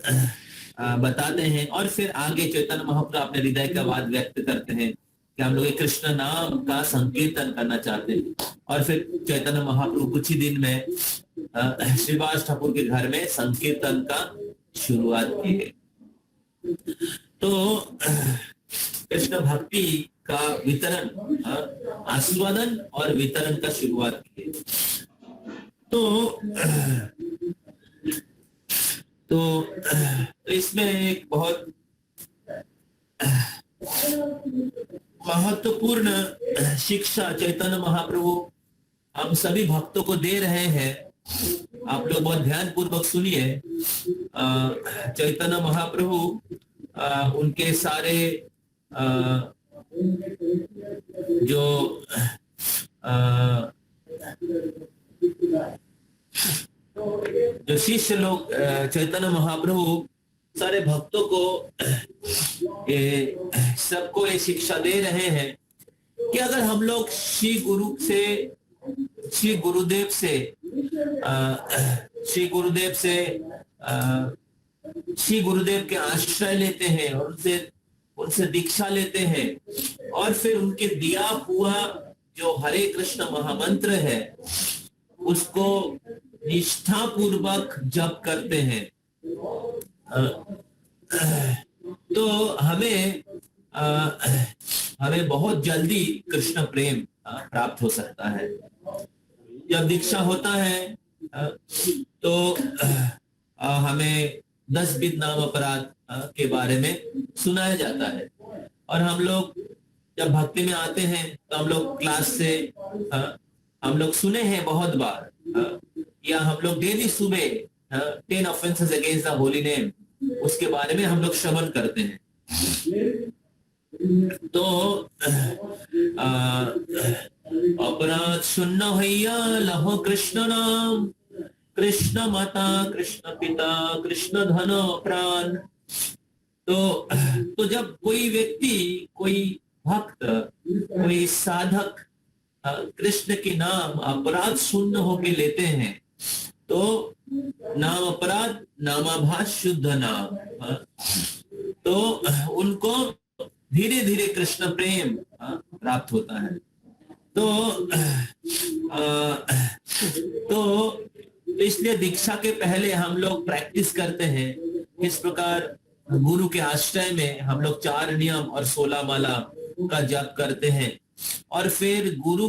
बताते हैं, और फिर आगे चैतन्य महाप्रभु अपने हृदय का बात व्यक्त करते हैं कि हम लोग कृष्ण नाम का संकीर्तन करना चाहते हैं। और फिर चैतन्य महाप्रभु कुछ ही दिन में श्रीवास ठाकुर के घर में संकीर्तन का शुरुआत की। तो कृष्ण भक्ति का वितरण, आस्वादन और वितरण का शुरुआत की। तो तो इसमें एक बहुत महत्वपूर्ण शिक्षा चैतन्य महाप्रभु हम सभी भक्तों को दे रहे हैं। आप लोग बहुत ध्यान पूर्वक सुनिए। चैतन्य महाप्रभु उनके सारे जो शिष्य लोग चैतन्य महाप्रभु सारे भक्तों को सबको ये शिक्षा दे रहे हैं कि अगर हम लोग श्री गुरुदेव के आश्रय लेते हैं और उनसे दीक्षा लेते हैं और फिर उनके दिया हुआ जो हरे कृष्ण महामंत्र है उसको निष्ठा पूर्वक जप करते हैं, तो हमें बहुत जल्दी कृष्ण प्रेम प्राप्त हो सकता है। जब दीक्षा होता है तो हमें 10 विध नाम अपराध के बारे में सुनाया जाता है और हम लोग जब भक्ति में आते हैं तो हम लोग क्लास से हम लोग सुने हैं बहुत बार, या हम लोग डेली सुबह 10 offences against the holy name उसके बारे में हम लोग श्रवण करते हैं। तो अपराध सुनना भैया लहो कृष्ण नाम, कृष्ण माता कृष्ण पिता कृष्ण धन प्राण। तो जब कोई व्यक्ति, कोई भक्त, कोई साधक कृष्ण के नाम अपराध शून्य होके लेते हैं तो नाम अपराध नामाभास शुद्ध नाम, तो उनको धीरे धीरे कृष्ण प्रेम प्राप्त होता है। तो इसलिए दीक्षा के पहले हम लोग प्रैक्टिस करते हैं किस प्रकार गुरु के आश्रय में हम लोग 4 नियम और 16 माला का जप करते हैं और फिर गुरु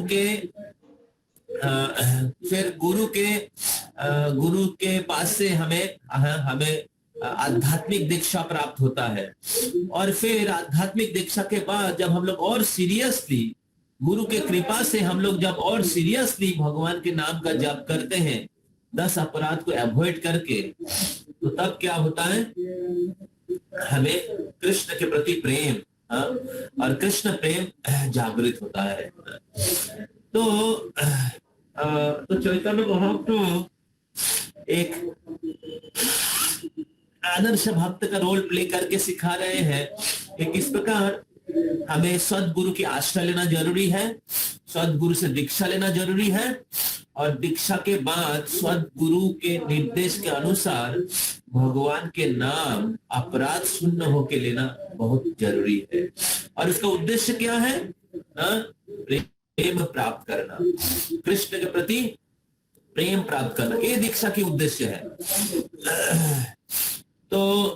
के पास से हमें आध्यात्मिक दीक्षा प्राप्त होता है और फिर आध्यात्मिक दीक्षा के बाद जब हम लोग और सीरियसली गुरु के कृपा से हम लोग जब और सीरियसली भगवान के नाम का जप करते हैं 10 अपराध को अवॉइड करके, तो तब क्या होता है, हमें कृष्ण के प्रति प्रेम और कृष्ण प्रेम जागृत होता है। तो चैतन्य महाप्रभु एक आदर्श भक्त का रोल प्ले करके सिखा रहे हैं कि किस प्रकार हमें सदगुरु की आश्रय लेना जरूरी है, सदगुरु से दीक्षा लेना जरूरी है और दीक्षा के बाद सदगुरु के निर्देश के अनुसार भगवान के नाम अपराध शून्य होके लेना बहुत जरूरी है। और इसका उद्देश्य क्या है? प्रेम प्राप्त करना, कृष्ण के प्रति प्रेम प्राप्त करना, ये दीक्षा की उद्देश्य है। तो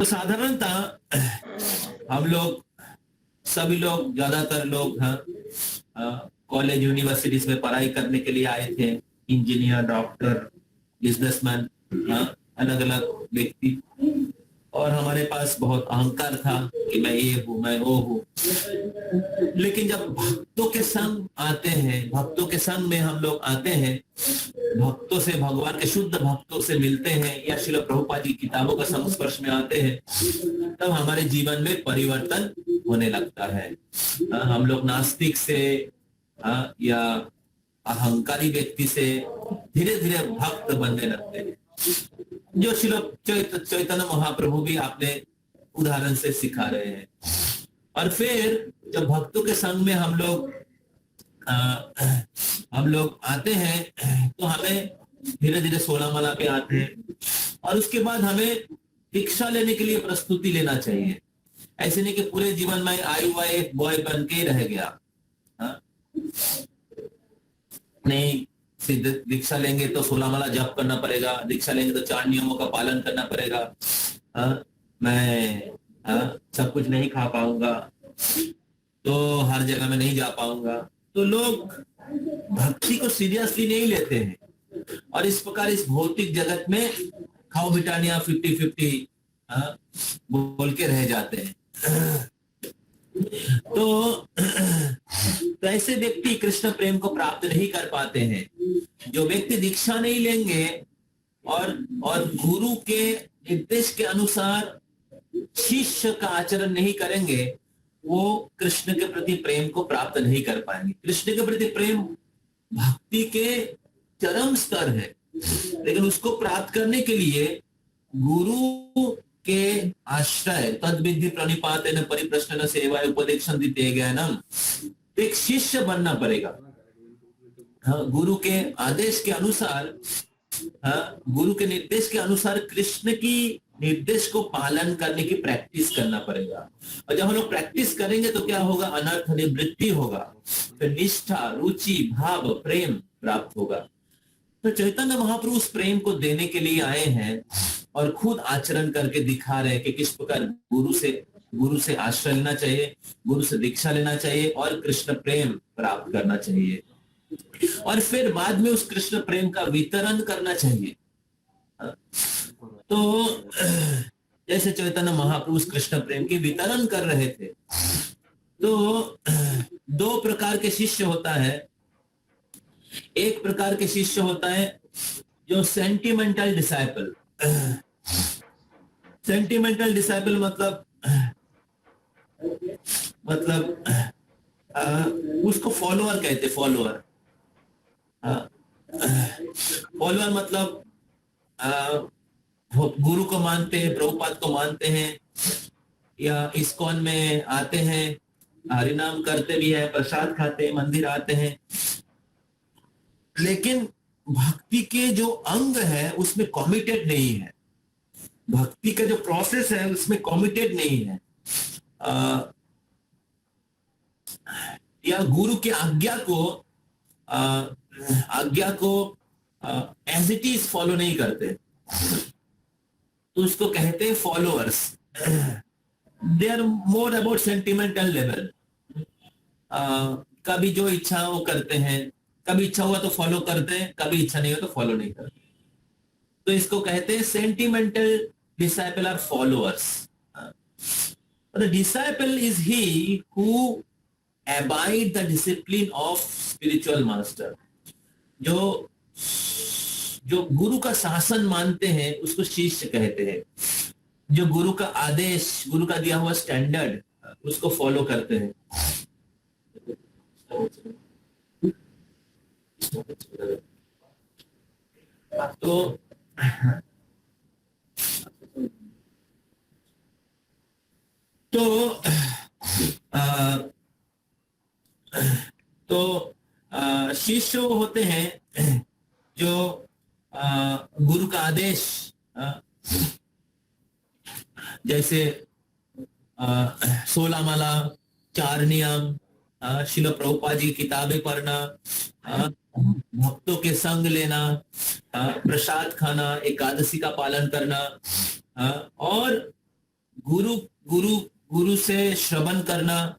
साधारणतः हम लोग सभी लोग, ज्यादातर लोग कॉलेज यूनिवर्सिटीज में पढ़ाई करने के लिए आए थे, इंजीनियर, डॉक्टर, बिजनेसमैन, अलग अलग व्यक्ति, और हमारे पास बहुत अहंकार था कि मैं ये हूँ, मैं वो हूँ। लेकिन जब भक्तों के संग आते हैं, भक्तों के संग में हम लोग आते हैं, भक्तों से, भगवान के शुद्ध भक्तों से मिलते हैं या श्रील प्रभुपाद की किताबों का संस्पर्श में आते हैं, तब हमारे जीवन में परिवर्तन होने लगता है। हम लोग नास्तिक से या अहंकारी व्यक्ति से धीरे धीरे भक्त बनने लगते हैं, जो श्रील चैतन्य महाप्रभु भी आपने उदाहरण से सिखा रहे हैं। और फिर जब भक्तों के संग में हम लोग आते हैं तो हमें धीरे धीरे 16 माला पे आते हैं और उसके बाद हमें दीक्षा लेने के लिए प्रस्तुति लेना चाहिए। ऐसे नहीं कि पूरे जीवन में IY बॉय बन के रह गया। नहीं, दीक्षा लेंगे तो 16 माला जप करना पड़ेगा, दीक्षा लेंगे तो 4 नियमों का पालन करना पड़ेगा, मैं सब कुछ नहीं खा पाऊंगा, तो हर जगह में नहीं जा पाऊंगा। तो लोग भक्ति को सीरियसली नहीं लेते हैं और इस प्रकार इस भौतिक जगत में खाओ बिटानिया 50-50 बोल के रह जाते हैं। तो ऐसे व्यक्ति कृष्ण प्रेम को प्राप्त नहीं कर पाते हैं। जो व्यक्ति दीक्षा नहीं लेंगे और गुरु के निर्देश के अनुसार शिष्य का आचरण नहीं करेंगे, वो कृष्ण के प्रति प्रेम को प्राप्त नहीं कर पाएंगे। कृष्ण के प्रति प्रेम भक्ति के चरम स्तर है, लेकिन उसको प्राप्त करने के लिए गुरु के आश्रय तद विधि प्रणिपातेन परिप्रश्नेन सेवाया उपदेक्षं दीते ज्ञानम, एक शिष्य बनना पड़ेगा। गुरु के आदेश के अनुसार, गुरु के निर्देश के अनुसार कृष्ण की निर्देश को पालन करने की प्रैक्टिस करना पड़ेगा। और जब हम लोग प्रैक्टिस करेंगे तो क्या होगा, अनर्थ निवृत्ति होगा, फिर निष्ठा, रुचि, भाव, प्रेम प्राप्त होगा। तो चैतन्य महाप्रभु उस प्रेम को देने के लिए आए हैं और खुद आचरण करके दिखा रहे हैं कि किस प्रकार गुरु से आश्रय लेना चाहिए, गुरु से दीक्षा लेना चाहिए और कृष्ण प्रेम प्राप्त करना चाहिए, और फिर बाद में उस कृष्ण प्रेम का वितरण करना चाहिए। तो जैसे चैतन्य महाप्रभु कृष्ण प्रेम की वितरण कर रहे थे, तो 2 प्रकार के शिष्य होता है। एक प्रकार के शिष्य होता है जो सेंटिमेंटल डिसाइपल। सेंटिमेंटल डिसाइपल मतलब उसको फॉलोअर कहते। फॉलोअर मतलब गुरु को मानते हैं, प्रभुपाद को मानते हैं, या इस्कॉन में आते हैं, हरिनाम करते भी है, प्रसाद खाते हैं, मंदिर आते हैं, लेकिन भक्ति के जो अंग है उसमें कमिटेड नहीं है। भक्ति का जो प्रोसेस है उसमें कमिटेड नहीं है, या गुरु की आज्ञा को एज इट इज फॉलो नहीं करते, तो उसको कहते हैं followers. They are more about sentimental level. कभी जो इच्छा वो करते हैं, कभी इच्छा हुआ तो फॉलो करते हैं, कभी इच्छा नहीं हो तो फॉलो नहीं करते। तो इसको कहते हैं sentimental disciple or followers. The disciple is he who abide the discipline of spiritual master। जो गुरु का शासन मानते हैं उसको शिष्य कहते हैं। जो गुरु का आदेश, गुरु का दिया हुआ स्टैंडर्ड, उसको फॉलो करते हैं। तो शिष्य होते हैं जो गुरु का आदेश, जैसे 16 माला, 4 नियम, शिल प्रभुपाद जी की किताबें पढ़ना, भक्तों के संग लेना, प्रसाद खाना, एकादशी का पालन करना, और गुरु से श्रवण करना,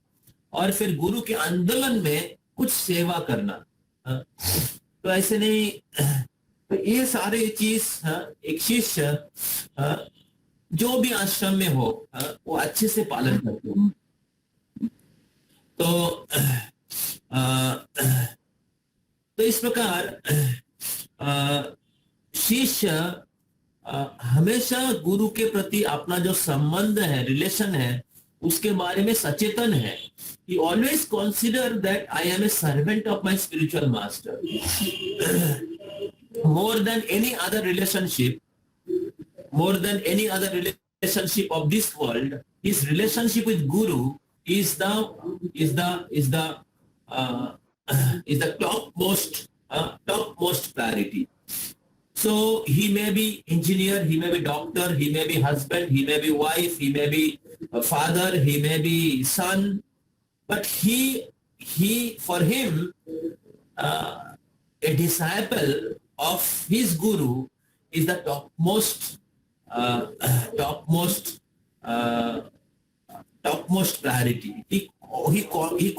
और फिर गुरु के आंदोलन में कुछ सेवा करना। तो ऐसे नहीं, तो ये सारे चीज एक शिष्य जो भी आश्रम में हो वो अच्छे से पालन करते हो। तो इस प्रकार शिष्य हमेशा गुरु के प्रति अपना जो संबंध है, रिलेशन है, उसके बारे में सचेतन है। He always consider that I am a servant of my spiritual master. More than any other relationship of this world, his relationship with Guru is the topmost priority. So he may be engineer, he may be doctor, he may be husband, he may be wife, he may be a father, he may be son, but for him, a disciple of his guru is the topmost priority. He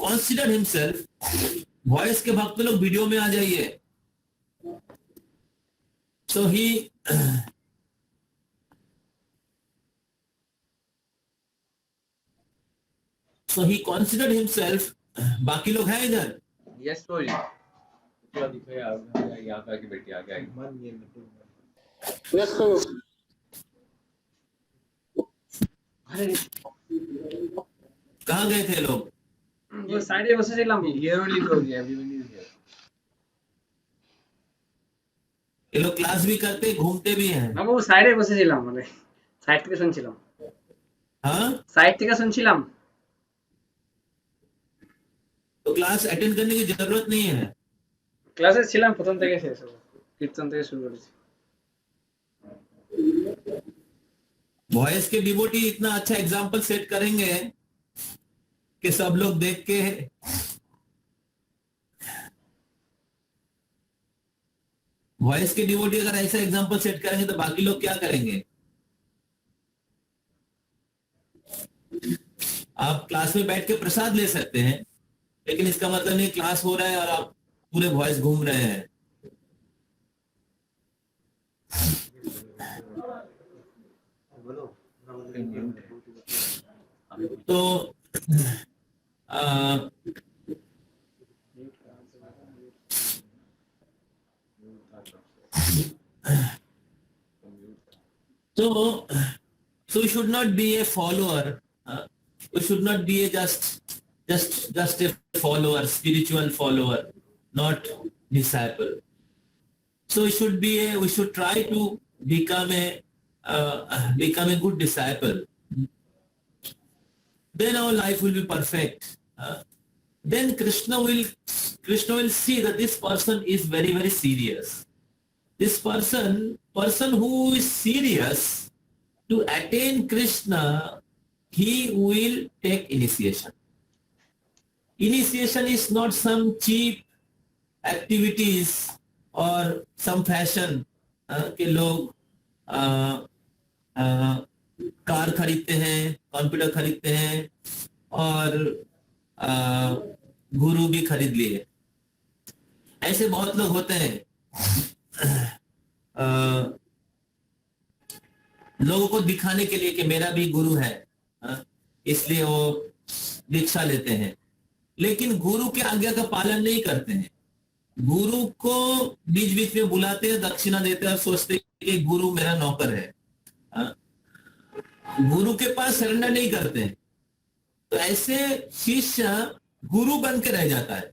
considered himself. Voice के भक्त लोग video में आ जाइए. So he considered himself. बाकी लोग हैं इधर. Yes, sorry. क्या दिख रहा है यहाँ पे आके बैठी आगे आगे. यस प्रभु. अरे कहाँ गए थे लोग? वो साइडে বসেছিলাম. Here only bro, everyone is here. ये लोग क्लास भी करते घूमते भी हैं. না বাবু সাইডে বসেছিলাম, মানে সাইড থেকে শুনছিলাম. हाँ, সাইড থেকে শুনছিলাম. तो क्लास अटेंड करने की जरूरत नहीं है. ক্লাসে ছিলাম প্রথম থেকে শেষ হলো. কীর্তন থেকে শুরু করেছি. वॉइस के डिवोटी इतना अच्छा एग्जाम्पल सेट करेंगे कि सब लोग देख के वॉइस के डिवोटी अगर ऐसा एग्जाम्पल सेट करेंगे तो बाकी लोग क्या करेंगे? आप क्लास में बैठ के प्रसाद ले सकते हैं, लेकिन इसका मतलब नहीं क्लास हो रहा है और आप पूरे वॉइस घूम रहे हैं. तो so we should not be a follower. We should not be a just a follower, spiritual follower, not disciple. So we should try to become a good disciple. Then our life will be perfect. Then Krishna will see that this person is very, very serious. This person who is serious to attain Krishna, he will take initiation. Initiation is not some cheap activities और some fashion के लोग car खरीदते हैं, computer खरीदते हैं और गुरु भी खरीद लिए. ऐसे बहुत लोग होते हैं. लोगों को दिखाने के लिए कि मेरा भी गुरु है, इसलिए वो दीक्षा लेते हैं, लेकिन गुरु के आज्ञा का पालन नहीं करते हैं. गुरु को बीच बीच में बुलाते हैं, दक्षिणा देते हैं और सोचते हैं कि गुरु मेरा नौकर है. गुरु के पास सरेंडर नहीं करते हैं. तो ऐसे शिष्य गुरु बन के रह जाता है.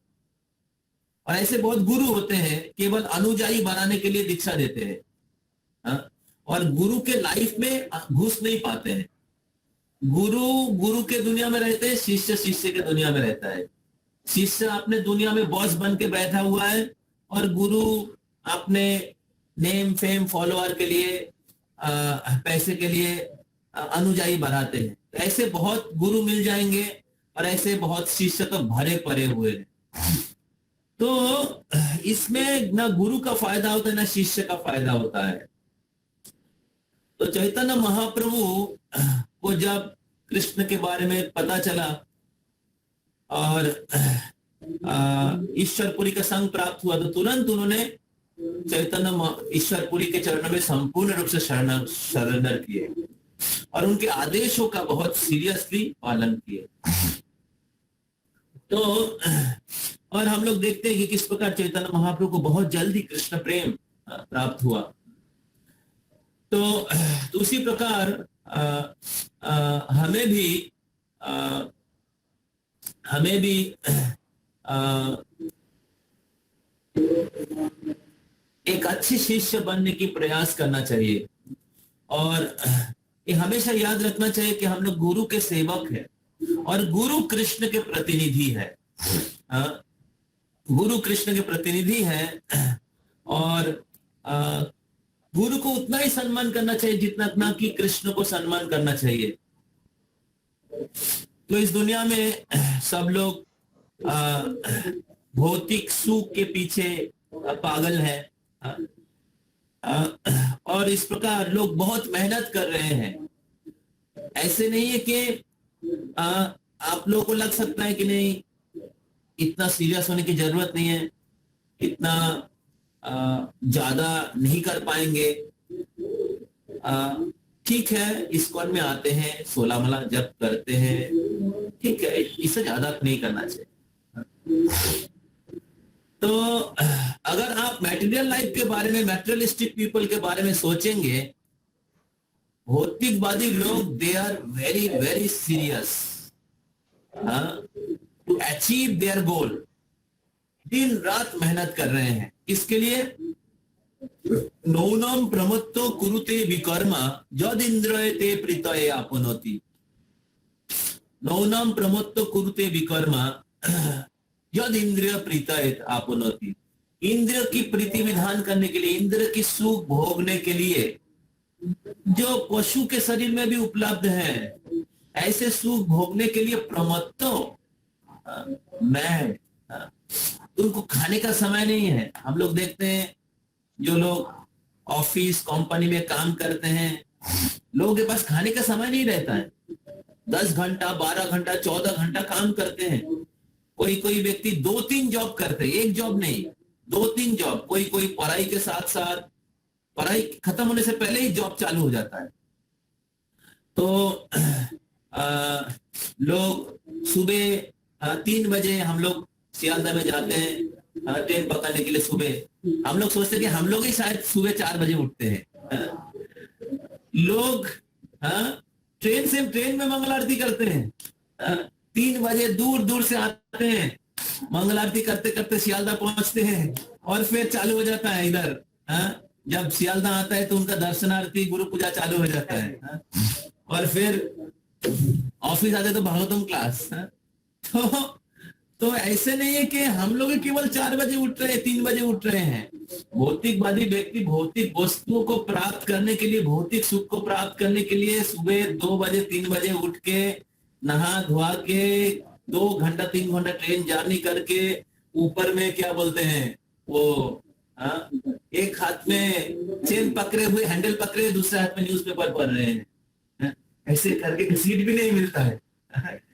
और ऐसे बहुत गुरु होते हैं केवल अनुयायी बनाने के लिए दीक्षा देते हैं और गुरु के लाइफ में घुस नहीं पाते हैं. गुरु के दुनिया में रहते हैं, शिष्य के दुनिया में रहता है. शिष्य अपने दुनिया में बॉस बन के बैठा हुआ है और गुरु अपने नेम फेम फॉलोअर के लिए पैसे के लिए अनुयायी बनाते हैं. ऐसे बहुत गुरु मिल जाएंगे और ऐसे बहुत शिष्य तो भरे पड़े हुए हैं. तो इसमें ना गुरु का फायदा होता है ना शिष्य का फायदा होता है. तो चैतन्य महाप्रभु को जब कृष्ण के बारे में पता चला और ईश्वरपुरी का संग प्राप्त हुआ तो तुरंत उन्होंने चैतन्य ईश्वरपुरी के चरणों में संपूर्ण रूप से सरेंडर किए और उनके आदेशों का बहुत सीरियसली पालन किए. तो और हम लोग देखते हैं कि किस प्रकार चैतन्य महाप्रभु को बहुत जल्दी कृष्ण प्रेम प्राप्त हुआ. तो उसी प्रकार हमें भी एक अच्छे शिष्य बनने की प्रयास करना चाहिए और ये हमेशा याद रखना चाहिए कि हम लोग गुरु के सेवक हैं और गुरु कृष्ण के प्रतिनिधि है. गुरु कृष्ण के प्रतिनिधि है और गुरु को उतना ही सम्मान करना चाहिए जितना कि कृष्ण को सम्मान करना चाहिए. तो इस दुनिया में सब लोग भौतिक सुख के पीछे पागल है। और इस प्रकार लोग बहुत मेहनत कर रहे हैं। ऐसे नहीं है कि आप लोगों को लग सकता है कि नहीं, इतना सीरियस होने की जरूरत नहीं है, इतना ज्यादा नहीं कर पाएंगे। ठीक है, इस्कॉन में आते हैं, 16 माला जप करते हैं, ठीक है, इससे ज्यादा नहीं करना चाहिए। तो अगर आप मटेरियल लाइफ के बारे में, मटेरियलिस्टिक पीपल के बारे में सोचेंगे, भौतिकवादी लोग they are very very serious to achieve their goal. दिन रात मेहनत कर रहे हैं, इसके लिए नौनम प्रमत्तो कुरुते विकर्मा यद इंद्रियते प्रीतये आपनोति। नौनम प्रमत्तो कुरुते विकर्मा यद इंद्रिय प्रीतये आपनोति। इंद्रिय की प्रीति विधान करने के लिए, इंद्र की सुख भोगने के लिए, जो पशु के शरीर में भी उपलब्ध है, ऐसे सुख भोगने के लिए प्रमत्तो, मैं, उनको खाने का समय नहीं है। हम लोग देखते हैं जो लोग ऑफिस कंपनी में काम करते हैं, लोगों के पास खाने का समय नहीं रहता है। 10 घंटा 12 घंटा 14 घंटा काम करते हैं। कोई व्यक्ति 2-3 जॉब करते हैं, एक जॉब नहीं, 2-3 जॉब। कोई पढ़ाई के साथ साथ, पढ़ाई खत्म होने से पहले ही जॉब चालू हो जाता है। तो लोग सुबह 3 बजे हम लोग सियालदह में जाते हैं ट्रेन पकड़ने के लिए। सुबह हम लोग सोचते हैं कि हम लोग ही शायद सुबह 4 बजे उठते हैं। लोग ट्रेन में मंगल आरती करते हैं। 3 बजे दूर दूर से आते हैं, मंगल आरती करते करते सियालदह पहुंचते हैं, और फिर चालू हो जाता है इधर। जब सियालदह आता है तो उनका दर्शनार्थी गुरु पूजा चालू हो जाता है। और फिर ऑफिस आते तो भागवतम क्लास। तो ऐसे नहीं है कि हम लोग केवल 4 बजे उठ रहे हैं, 3 बजे उठ रहे हैं। भौतिकवादी व्यक्ति भौतिक वस्तुओं को प्राप्त करने के लिए, भौतिक सुख को प्राप्त करने के लिए सुबह 2 बजे 3 बजे उठ के नहा धोआ के 2 घंटा 3 घंटा ट्रेन जर्नी करके, ऊपर में क्या बोलते हैं वो, एक हाथ में चेन पकड़े हुए, हैंडल पकड़े हुए, दूसरे हाथ में न्यूज़पेपर पढ़ रहे हैं। ऐसे करके सीट भी नहीं मिलता है,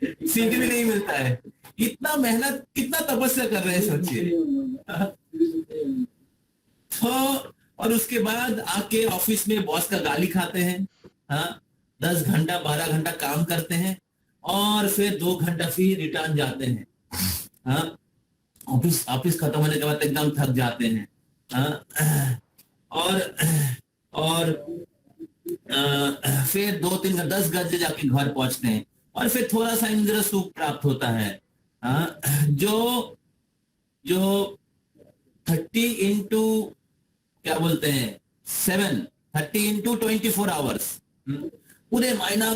सीट भी नहीं मिलता है। इतना मेहनत, कितना तपस्या कर रहे हैं, सोचिए। तो और उसके बाद आके ऑफिस में बॉस का गाली खाते हैं। 10 घंटा 12 घंटा काम करते हैं, और फिर 2 घंटा फिर रिटर्न जाते हैं। ऑफिस खत्म होने के बाद एकदम थक जाते हैं। और फिर 2-3 घंटे 10 घंटे जाके घर पहुंचते हैं, और फिर थोड़ा सा इंद्र सुख प्राप्त होता है। जो 30 इंटू क्या बोलते हैं 7, 30 इंटू 24 आवर्स, पूरे महीना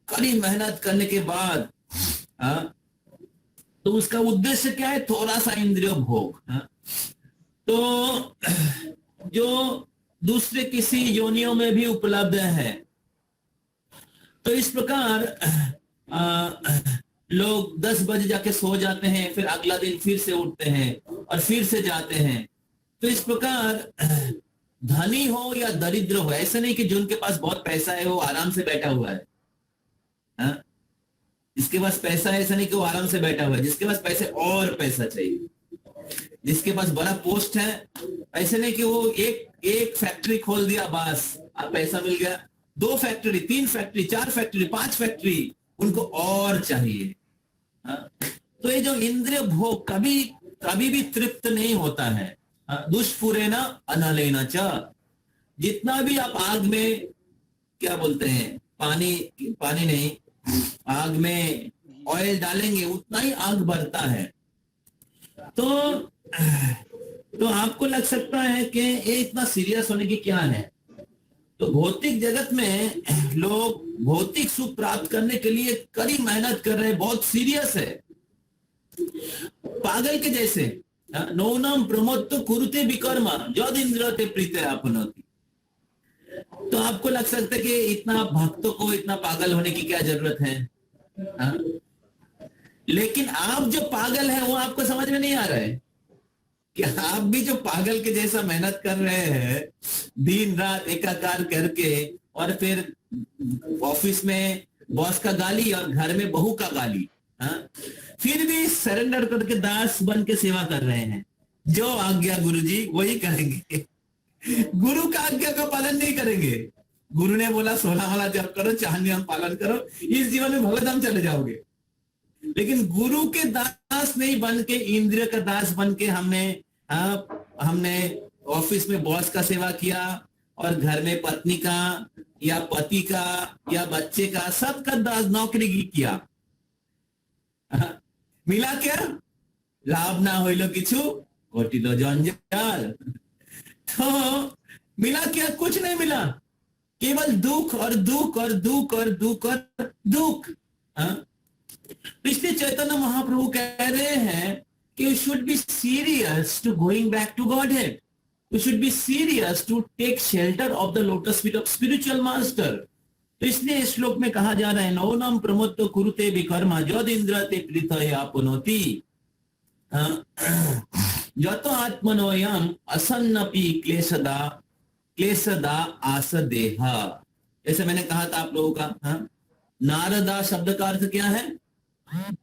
कड़ी मेहनत करने के बाद तो उसका उद्देश्य क्या है, थोड़ा सा इंद्रिय भोग। तो जो दूसरे किसी योनियों में भी उपलब्ध है। तो इस प्रकार लोग 10 बजे जाके सो जाते हैं, फिर अगला दिन फिर से उठते हैं और फिर से जाते हैं। तो इस प्रकार धनी हो या दरिद्र हो, ऐसा नहीं कि जिनके पास बहुत पैसा है वो आराम से बैठा हुआ है। जिसके पास पैसा है, ऐसा नहीं कि वो आराम से बैठा हुआ है। जिसके पास पैसे और पैसा चाहिए, जिसके पास बड़ा पोस्ट है, ऐसे नहीं कि वो एक फैक्ट्री खोल दिया बस अब पैसा मिल गया। 2 फैक्ट्री, 3 फैक्ट्री, 4 फैक्ट्री, 5 फैक्ट्री, उनको और चाहिए। तो ये जो इंद्रिय भोग कभी भी तृप्त नहीं होता है। दुष्पुरेण अनलेन च, जितना भी आप आग में क्या बोलते हैं, पानी नहीं, आग में ऑयल डालेंगे उतना ही आग बढ़ता है। तो आपको लग सकता है कि ये इतना सीरियस होने की क्या है। तो भौतिक जगत में लोग भौतिक सुख प्राप्त करने के लिए कड़ी मेहनत कर रहे हैं, बहुत सीरियस है, पागल के जैसे। नौनम प्रमोद कुरुते विकर्मा यद इंद्रियते प्रीते आपनोति। तो आपको लग सकता है कि इतना भक्तों को इतना पागल होने की क्या जरूरत है। लेकिन आप जो पागल है वो आपको समझ में नहीं आ रहा है। कि आप भी जो पागल के जैसा मेहनत कर रहे हैं दिन रात एकाकार करके, और फिर ऑफिस में बॉस का गाली और घर में बहू का गाली, हाँ, फिर भी सरेंडर करके दास बन के सेवा कर रहे हैं। जो आज्ञा गुरुजी वही करेंगे, गुरु का आज्ञा का पालन नहीं करेंगे। गुरु ने बोला 16 माला जप करो, 4 नियम पालन करो, इस जीवन में भगवतधाम चले जाओगे। लेकिन गुरु के दास नहीं बन के, इंद्रिय का दास बन के हमने ऑफिस में बॉस का सेवा किया और घर में पत्नी का या पति का या बच्चे का, सबका दास नौकरी किया। मिला क्या? लाभ ना होइलो किछु घटिलो जंजाल। तो मिला क्या? कुछ नहीं मिला, केवल दुख और दुख और दुख और दुख और दुख। इसलिए चैतन्य महाप्रभु कह रहे हैं कि you should be serious to going back to Godhead. You should be serious to take shelter of the lotus feet of spiritual master. तो इसलिए इस श्लोक में कहा जा रहा है, नौनम प्रमोत्तो कुरुते विकर्मा जद इंद्रते प्रीतये आपनोति यतो आत्मनोयम असन्नपि क्लेशदा आस देहा। जैसे मैंने कहा था आप लोगों का, नारदा शब्द का अर्थ क्या है?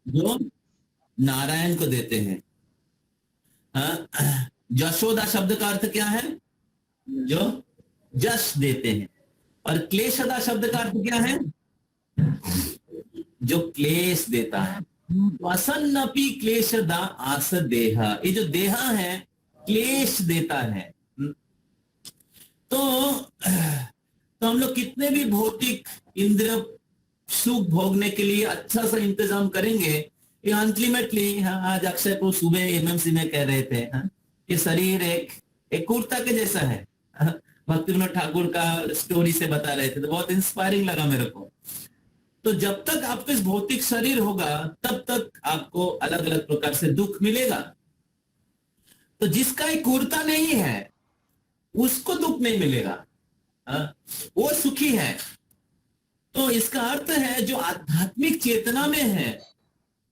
जो नारायण को देते हैं। जशोदा शब्द का अर्थ क्या है? जो जश देते हैं। और क्लेशदा शब्द का अर्थ क्या है? जो क्लेश देता है। असन्नपि क्लेशदा आस देहा, ये जो देहा है क्लेश देता है। तो हम लोग कितने भी भौतिक इंद्रिय सुख भोगने के लिए अच्छा सा इंतजाम करेंगे, ये अल्टीमेटली, आज अक्षय को सुबह एमएमसी में कह रहे थे, ये शरीर एक कुर्ता के जैसा है। भक्ति विनोद ठाकुर का स्टोरी से बता रहे थे, तो बहुत इंस्पायरिंग लगा मेरे को। तो जब तक आपके इस भौतिक शरीर होगा तब तक आपको अलग अलग प्रकार से दुख मिलेगा। तो जिसका एक कुर्ता नहीं है उसको दुख नहीं मिलेगा, वो सुखी है। तो इसका अर्थ है जो आध्यात्मिक चेतना में है,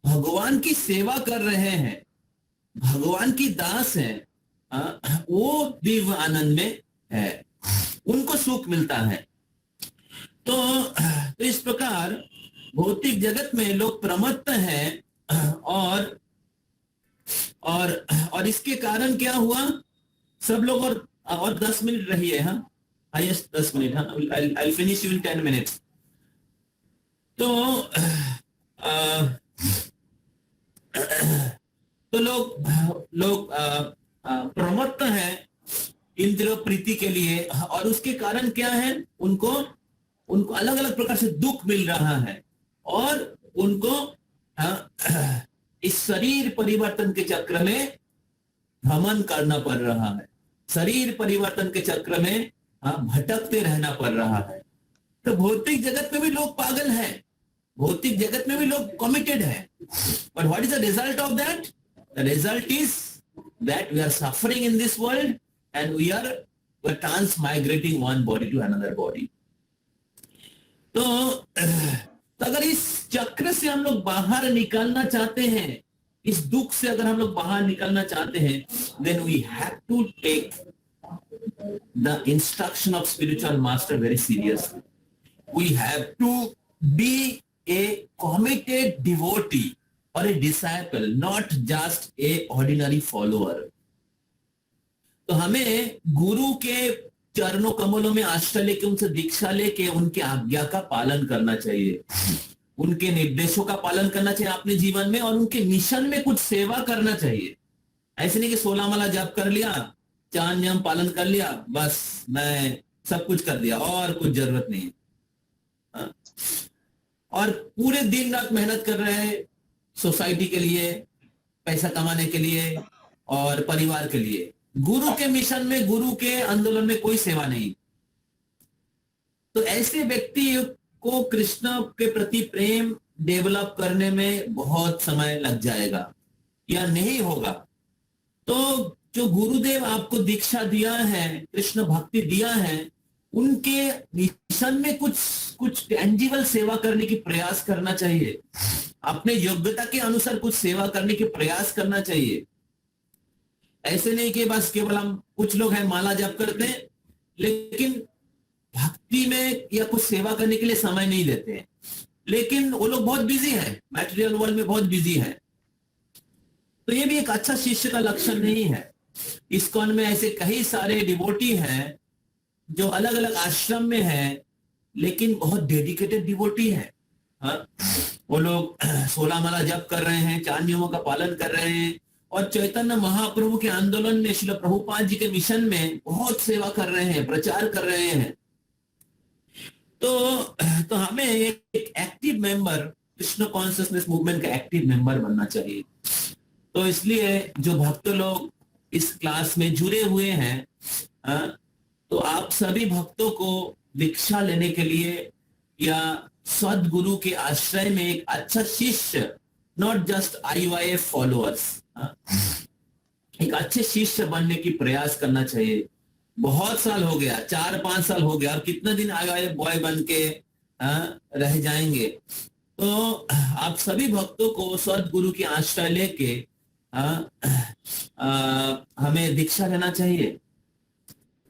भगवान की सेवा कर रहे हैं, भगवान की दास है, वो दिव्य आनंद में है, उनको सुख मिलता है। तो इस प्रकार भौतिक जगत में लोग प्रमत्त हैं और इसके कारण क्या हुआ? सब लोग और 10 मिनट रहिए, highest 10 minute, I finish in 10 minutes. तो लोग प्रमत्त हैं इंद्रिय प्रीति के लिए, और उसके कारण क्या है? उनको अलग अलग प्रकार से दुख मिल रहा है, और उनको इस शरीर परिवर्तन के चक्र में भ्रमण करना पड़ रहा है, शरीर परिवर्तन के चक्र में भटकते रहना पड़ रहा है। तो भौतिक जगत में भी लोग पागल हैं, भौतिक जगत में भी लोग कमिटेड हैं, but what is the result of that? The result is that we are suffering in this world and we are transmigrating one body to another body. तो अगर इस चक्र से हम लोग बाहर निकलना चाहते हैं, इस दुख से अगर हम लोग बाहर निकलना चाहते हैं, then we have to take the instruction of spiritual master very seriously. We have to be a committed devotee or a disciple, not just a ordinary follower. तो हमें गुरु के चरणों कमलों में आश्रय लेके, उनसे दीक्षा लेके, उनके आज्ञा का पालन करना चाहिए, उनके निर्देशों का पालन करना चाहिए अपने जीवन में, और उनके मिशन में कुछ सेवा करना चाहिए। ऐसे नहीं कि 16 माला जाप कर लिया, 4 नियम पालन कर लिया, बस मैं सब कुछ कर दिया और कुछ जरूरत नहीं है। और पूरे दिन रात मेहनत कर रहे हैं सोसाइटी के लिए, पैसा कमाने के लिए और परिवार के लिए। गुरु के मिशन में, गुरु के आंदोलन में कोई सेवा नहीं। तो ऐसे व्यक्ति को कृष्ण के प्रति प्रेम डेवलप करने में बहुत समय लग जाएगा या नहीं होगा। तो जो गुरुदेव आपको दीक्षा दिया है, कृष्ण भक्ति दिया है, उनके मिशन में कुछ टेंजिबल सेवा करने की प्रयास करना चाहिए, अपने योग्यता के अनुसार कुछ सेवा करने की प्रयास करना चाहिए। ऐसे नहीं कि बस केवल हम कुछ लोग हैं माला जप करते हैं लेकिन भक्ति में या कुछ सेवा करने के लिए समय नहीं देते हैं, लेकिन वो लोग बहुत बिजी हैं, मैटेरियल वर्ल्ड में बहुत बिजी हैं। तो ये भी एक अच्छा शिष्य का लक्षण नहीं है। इस्कॉन में ऐसे कई सारे डिवोटी हैं जो अलग अलग आश्रम में हैं लेकिन बहुत डेडिकेटेड डिवोटी हैं। हाँ? वो लोग 16 माला जप कर रहे हैं, 4 नियमों का पालन कर रहे हैं और चैतन्य महाप्रभु के आंदोलन में, श्रील प्रभुपाद जी के मिशन में बहुत सेवा कर रहे हैं, प्रचार कर रहे हैं। तो हमें एक active member, Krishna consciousness movement का एक्टिव मेंबर बनना चाहिए। तो इसलिए जो भक्त लोग इस क्लास में जुड़े हुए हैं, तो आप सभी भक्तों को दीक्षा लेने के लिए या सदगुरु के आश्रय में एक अच्छा शिष्य, नॉट जस्ट IYF फॉलोअर्स, एक अच्छे शिष्य बनने की प्रयास करना चाहिए। बहुत साल हो गया, 4-5 साल हो गया, और कितना दिन IYF बॉय बन के रह जाएंगे। तो आप सभी भक्तों को सदगुरु की आश्रय लेके हमें दीक्षा लेना चाहिए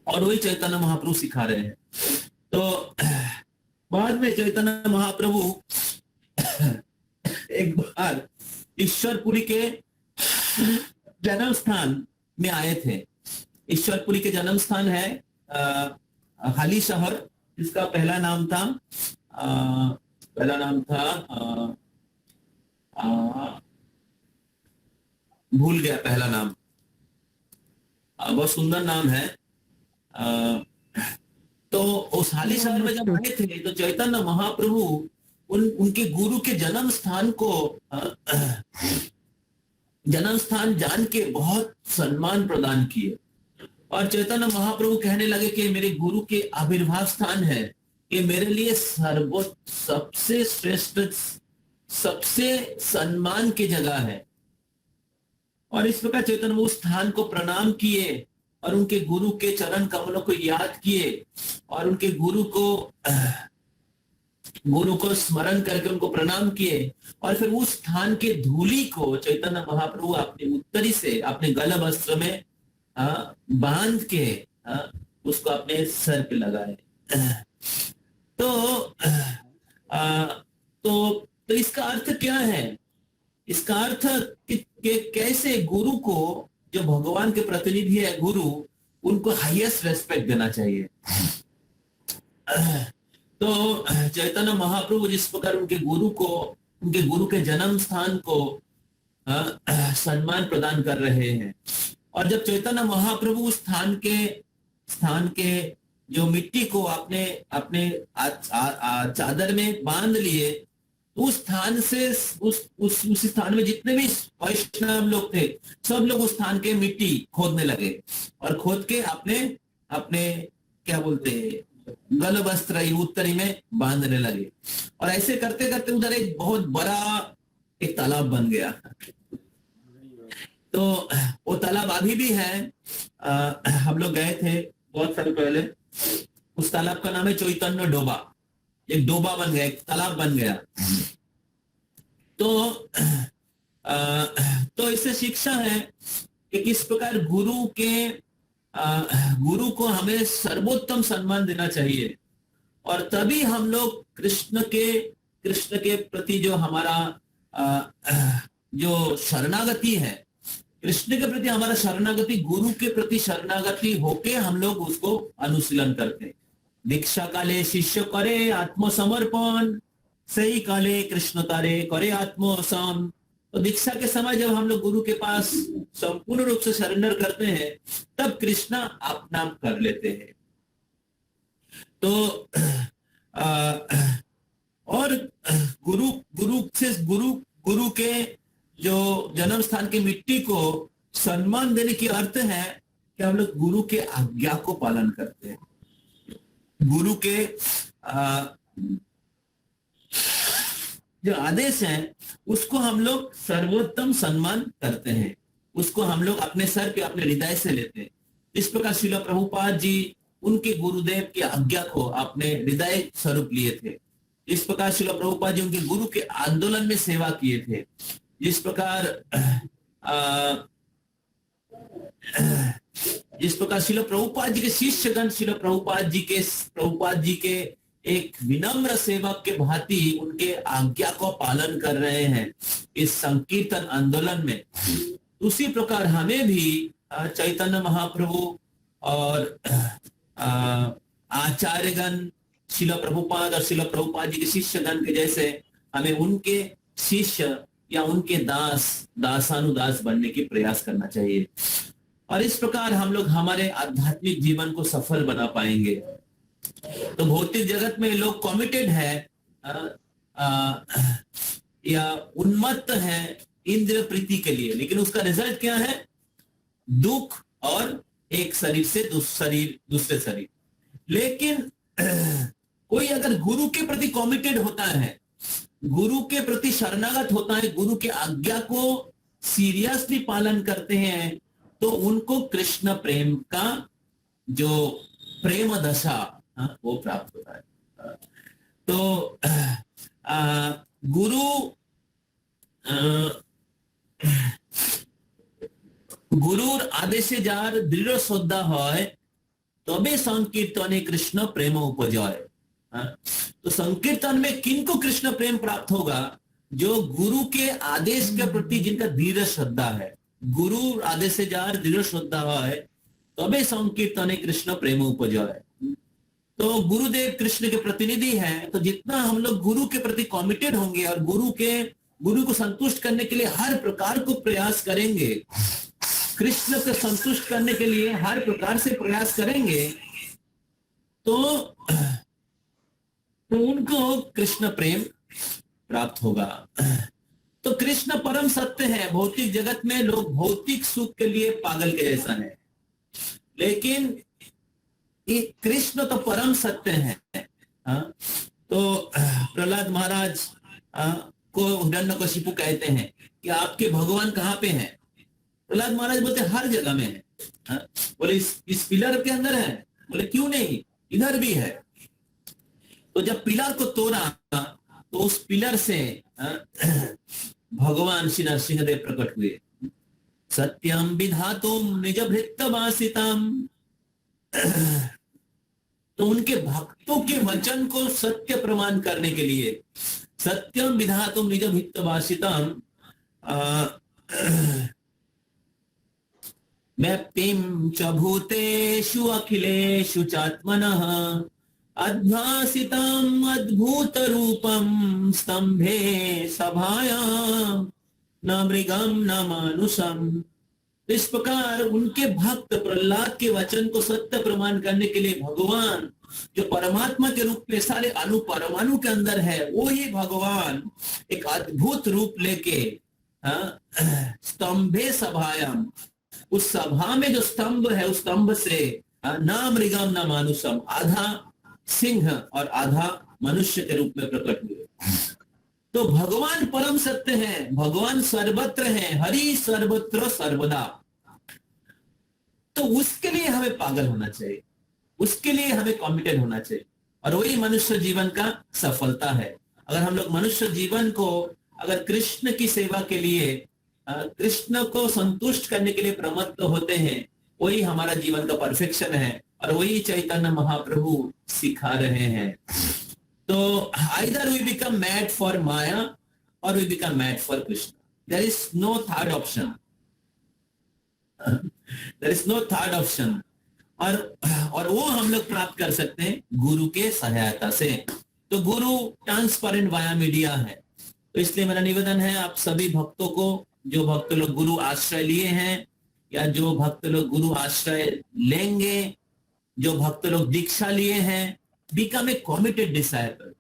और वही चैतन्य महाप्रभु सिखा रहे हैं। तो बाद में चैतन्य महाप्रभु एक बार ईश्वरपुरी के जन्म स्थान में आए थे। ईश्वरपुरी के जन्म स्थान है हाली शहर, जिसका पहला नाम था भूल गया पहला नाम, बहुत सुंदर नाम है। तो उस हाली शहर में जब आए थे तो चैतन्य महाप्रभु उनके गुरु के जन्म स्थान को जन्म स्थान जान के बहुत सम्मान प्रदान किए और चैतन्य महाप्रभु कहने लगे कि मेरे गुरु के आविर्भाव स्थान है, ये मेरे लिए सर्वोच्च, सबसे श्रेष्ठ, सबसे सम्मान की जगह है। और इस प्रकार चैतन्य उस स्थान को प्रणाम किए और उनके गुरु के चरण कमलों को याद किए और उनके गुरु को स्मरण करके उनको प्रणाम किए और फिर उस स्थान के धूली को चैतन्य महाप्रभु अपने उत्तरी से अपने गल वस्त्र में बांध के उसको अपने सर पे लगाए। तो इसका अर्थ क्या है? इसका अर्थ कि कैसे गुरु को, जो भगवान के प्रतिनिधि है गुरु, उनको हाईएस्ट रेस्पेक्ट देना चाहिए। तो चैतन्य महाप्रभु जिस प्रकार उनके गुरु के जन्म स्थान को सम्मान प्रदान कर रहे हैं, और जब चैतन्य महाप्रभु उस स्थान के जो मिट्टी को अपने चादर में बांध लिए, उस स्थान से उस स्थान में जितने भी वैष्णव लोग थे, सब लोग उस स्थान के मिट्टी खोदने लगे और खोद के अपने क्या बोलते हैं गल वस्त्र उत्तरी में बांधने लगे। और ऐसे करते करते उधर एक बहुत बड़ा एक तालाब बन गया। तो वो तालाब अभी भी है, हम लोग गए थे बहुत साल पहले। उस तालाब का नाम है चैतन्य डोबा। एक डोबा बन गया, एक तालाब बन गया। तो इससे शिक्षा है कि किस प्रकार गुरु को हमें सर्वोत्तम सम्मान देना चाहिए, और तभी हम लोग कृष्ण के प्रति जो हमारा जो शरणागति है, कृष्ण के प्रति हमारा शरणागति, गुरु के प्रति शरणागति होके हम लोग उसको अनुशीलन करते हैं। दीक्षा काले शिष्य करे आत्मसमर्पण, सही काले कृष्ण तारे करे आत्मसम। तो दीक्षा के समय जब हम लोग गुरु के पास संपूर्ण रूप से सरेंडर करते हैं, तब कृष्णा अपना कर लेते हैं। तो और गुरु के जो जन्म स्थान की मिट्टी को सम्मान देने की अर्थ है कि हम लोग गुरु के आज्ञा को पालन करते हैं, गुरु के जो आदेश हैं उसको हम लोग सर्वोत्तम सम्मान करते हैं, उसको हम लोग अपने सर पे, अपने हृदय से लेते हैं। इस प्रकार श्रील प्रभुपाद जी उनके गुरुदेव की आज्ञा को अपने हृदय स्वरूप लिए थे। इस प्रकार श्रील प्रभुपाद जी उनके गुरु के आंदोलन में सेवा किए थे। जिस प्रकार जिस प्रकार शिल प्रभुपाद जी के शिष्यगण शिल प्रभुपाद जी के एक विनम्र सेवक के भांति उनके आज्ञा को पालन कर रहे हैं इस संकीर्तन आंदोलन में, उसी प्रकार हमें भी चैतन्य महाप्रभु और आचार्यगण शिल प्रभुपाद और शिल प्रभुपाद जी के शिष्यगण के जैसे हमें उनके शिष्य या उनके दासानुदास बनने की प्रयास करना चाहिए, और इस प्रकार हम लोग हमारे आध्यात्मिक जीवन को सफल बना पाएंगे। तो भौतिक जगत में लोग कमिटेड है या उन्मत्त है इंद्रिय प्रीति के लिए, लेकिन उसका रिजल्ट क्या है? दुख और एक शरीर से दूसरे शरीर। लेकिन कोई अगर गुरु के प्रति कमिटेड होता है, गुरु के प्रति शरणागत होता है, गुरु के आज्ञा को सीरियसली पालन करते हैं, तो उनको कृष्ण प्रेम का जो प्रेम दशा वो प्राप्त होता है। तो गुरुर आदेशे जार दृढ़ श्रद्धा है तबे संकीर्तने कृष्ण प्रेम उपजय। तो संकीर्तन में किनको कृष्ण प्रेम प्राप्त होगा? जो गुरु के आदेश के प्रति जिनका दृढ़ श्रद्धा है। गुरु आदेश जार दृढ़ श्रद्धा है तबे संकीर्तने कृष्ण प्रेम उपजय। तो गुरुदेव कृष्ण के प्रतिनिधि हैं, तो जितना हम लोग गुरु के प्रति कमिटेड होंगे और गुरु को संतुष्ट करने के लिए हर प्रकार को प्रयास करेंगे, कृष्ण को संतुष्ट करने के लिए हर प्रकार से प्रयास करेंगे, तो उनको कृष्ण प्रेम प्राप्त होगा। तो कृष्ण परम सत्य है। भौतिक जगत में लोग भौतिक सुख के लिए पागल के जैसा है, लेकिन ये कृष्ण तो परम सत्य है। तो प्रहलाद महाराज को हिरण्यकशिपु कहते हैं कि आपके भगवान कहाँ पे हैं? प्रहलाद महाराज बोलते हर जगह में है। बोले इस पिलर के अंदर है? बोले क्यों नहीं, इधर भी है। तो जब पिलर को तोड़ा तो उस पिलर से भगवान श्री नरसिंहदेव प्रकट हुए। सत्यम विधातुम निज भृत्यवासितम। तो उनके भक्तों के वचन को सत्य प्रमाण करने के लिए सत्यम विधातुम निज भृत्यवासितम मैप्तिं च भूतेषु अखिलेषु चात्मनः अद्भासितम् अद्भुत रूपम स्तंभे सभायां न मृगम न मानुषम। इस प्रकार उनके भक्त प्रहलाद के वचन को सत्य प्रमाण करने के लिए भगवान जो परमात्मा के रूप में सारे अणु परमाणु के अंदर है, वो ही भगवान एक अद्भुत रूप लेके स्तंभे सभायाम, उस सभा में जो स्तंभ है उस स्तंभ से ना मृगम ना मानुषम, आधा सिंह और आधा मनुष्य के रूप में प्रकट हुए। तो भगवान परम सत्य है, भगवान सर्वत्र है, हरि सर्वत्र सर्वदा। तो उसके लिए हमें पागल होना चाहिए, उसके लिए हमें कमिटेड होना चाहिए, और वही मनुष्य जीवन का सफलता है। अगर हम लोग मनुष्य जीवन को अगर कृष्ण की सेवा के लिए, कृष्ण को संतुष्ट करने के लिए प्रमत्त होते हैं, वही हमारा जीवन का परफेक्शन है, और वही चैतन्य महाप्रभु सिखा रहे हैं। तो either we become mad for Maya or we become mad for Krishna. There is no third option. There is no third option. और वो हम लोग प्राप्त कर सकते हैं गुरु के सहायता से। तो गुरु ट्रांसपेरेंट वाया मीडिया है। तो इसलिए मेरा निवेदन है आप सभी भक्तों को, जो भक्त लोग गुरु आश्रय लिए हैं या जो भक्त लोग गुरु आश्रय लेंगे, जो भक्त लोग दीक्षा लिए हैं, become a committed disciple,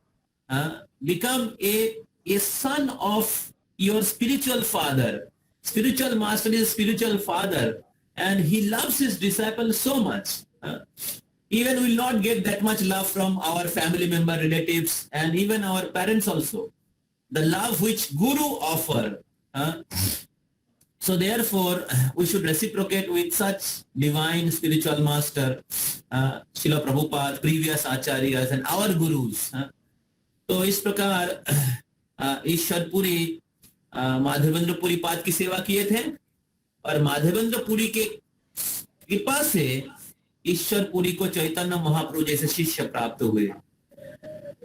become a son of your spiritual father. Spiritual master is a spiritual father, and he loves his disciples so much. Even we will not get that much love from our family member, relatives, and even our parents also. The love which Guru offer. So therefore, we should reciprocate with such divine spiritual master, Srila Prabhupada, previous acharyas and our gurus. तो इस प्रकार ईश्वरपुरी माधवेंद्र पुरी पाद की सेवा किए थे, और माधवेंद्र पुरी के कृपा से ईश्वर पुरी को चैतन्य महाप्रभु जैसे शिष्य प्राप्त हुए।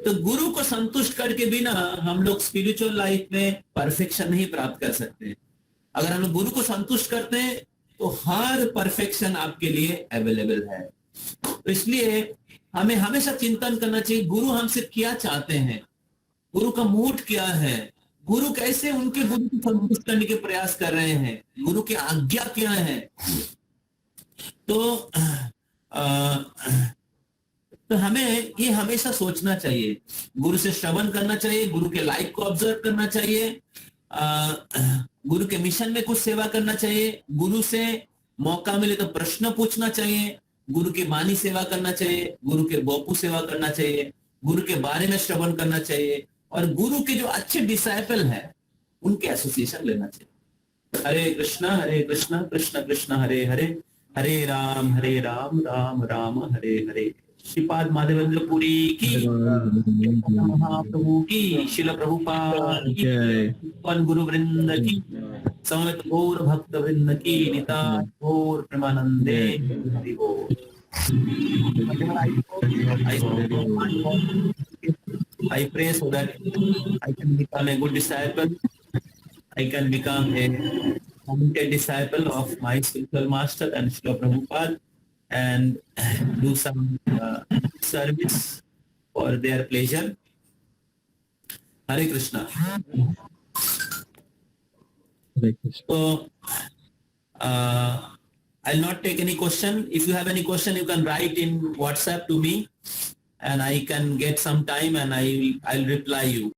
तो गुरु को संतुष्ट करके बिना हम लोग स्पिरिचुअल लाइफ में परफेक्शन नहीं प्राप्त कर सकते। अगर हम लोग गुरु को संतुष्ट करते हैं तो हर परफेक्शन आपके लिए अवेलेबल है। तो इसलिए हमें हमेशा चिंतन करना चाहिए गुरु हमसे क्या चाहते हैं, गुरु का मूड क्या है, गुरु कैसे उनके गुरु को संतुष्ट करने के प्रयास कर रहे हैं, गुरु की आज्ञा क्या है। तो हमें ये हमेशा सोचना चाहिए, गुरु से श्रवण करना चाहिए, गुरु के लाइफ को ऑब्जर्व करना चाहिए, गुरु के मिशन में कुछ सेवा करना चाहिए, गुरु से मौका मिले तो प्रश्न पूछना चाहिए, गुरु की वाणी सेवा करना चाहिए, गुरु के बोपू सेवा करना चाहिए, गुरु के बारे में श्रवण करना चाहिए, और गुरु के जो अच्छे डिसाइपल हैं उनके एसोसिएशन लेना चाहिए। हरे कृष्णा कृष्ण कृष्ण हरे हरे, हरे राम राम राम हरे हरे। श्रीपाद माधवेंद्र पुरी की, महाप्रभु की, शिल प्रभुपाद की, पन गुरु वृंद की, समवेत गौर भक्त वृंद की, निताय गौर प्रेमानंदे हरि बोल। I pray so that I can become a good disciple. I can become a committed disciple of my spiritual master and Srila Prabhupada, and do some service for their pleasure. Hare Krishna. Hare Krishna. So, I'll not take any question. If you have any question, you can write in WhatsApp to me, and I can get some time and I'll reply you.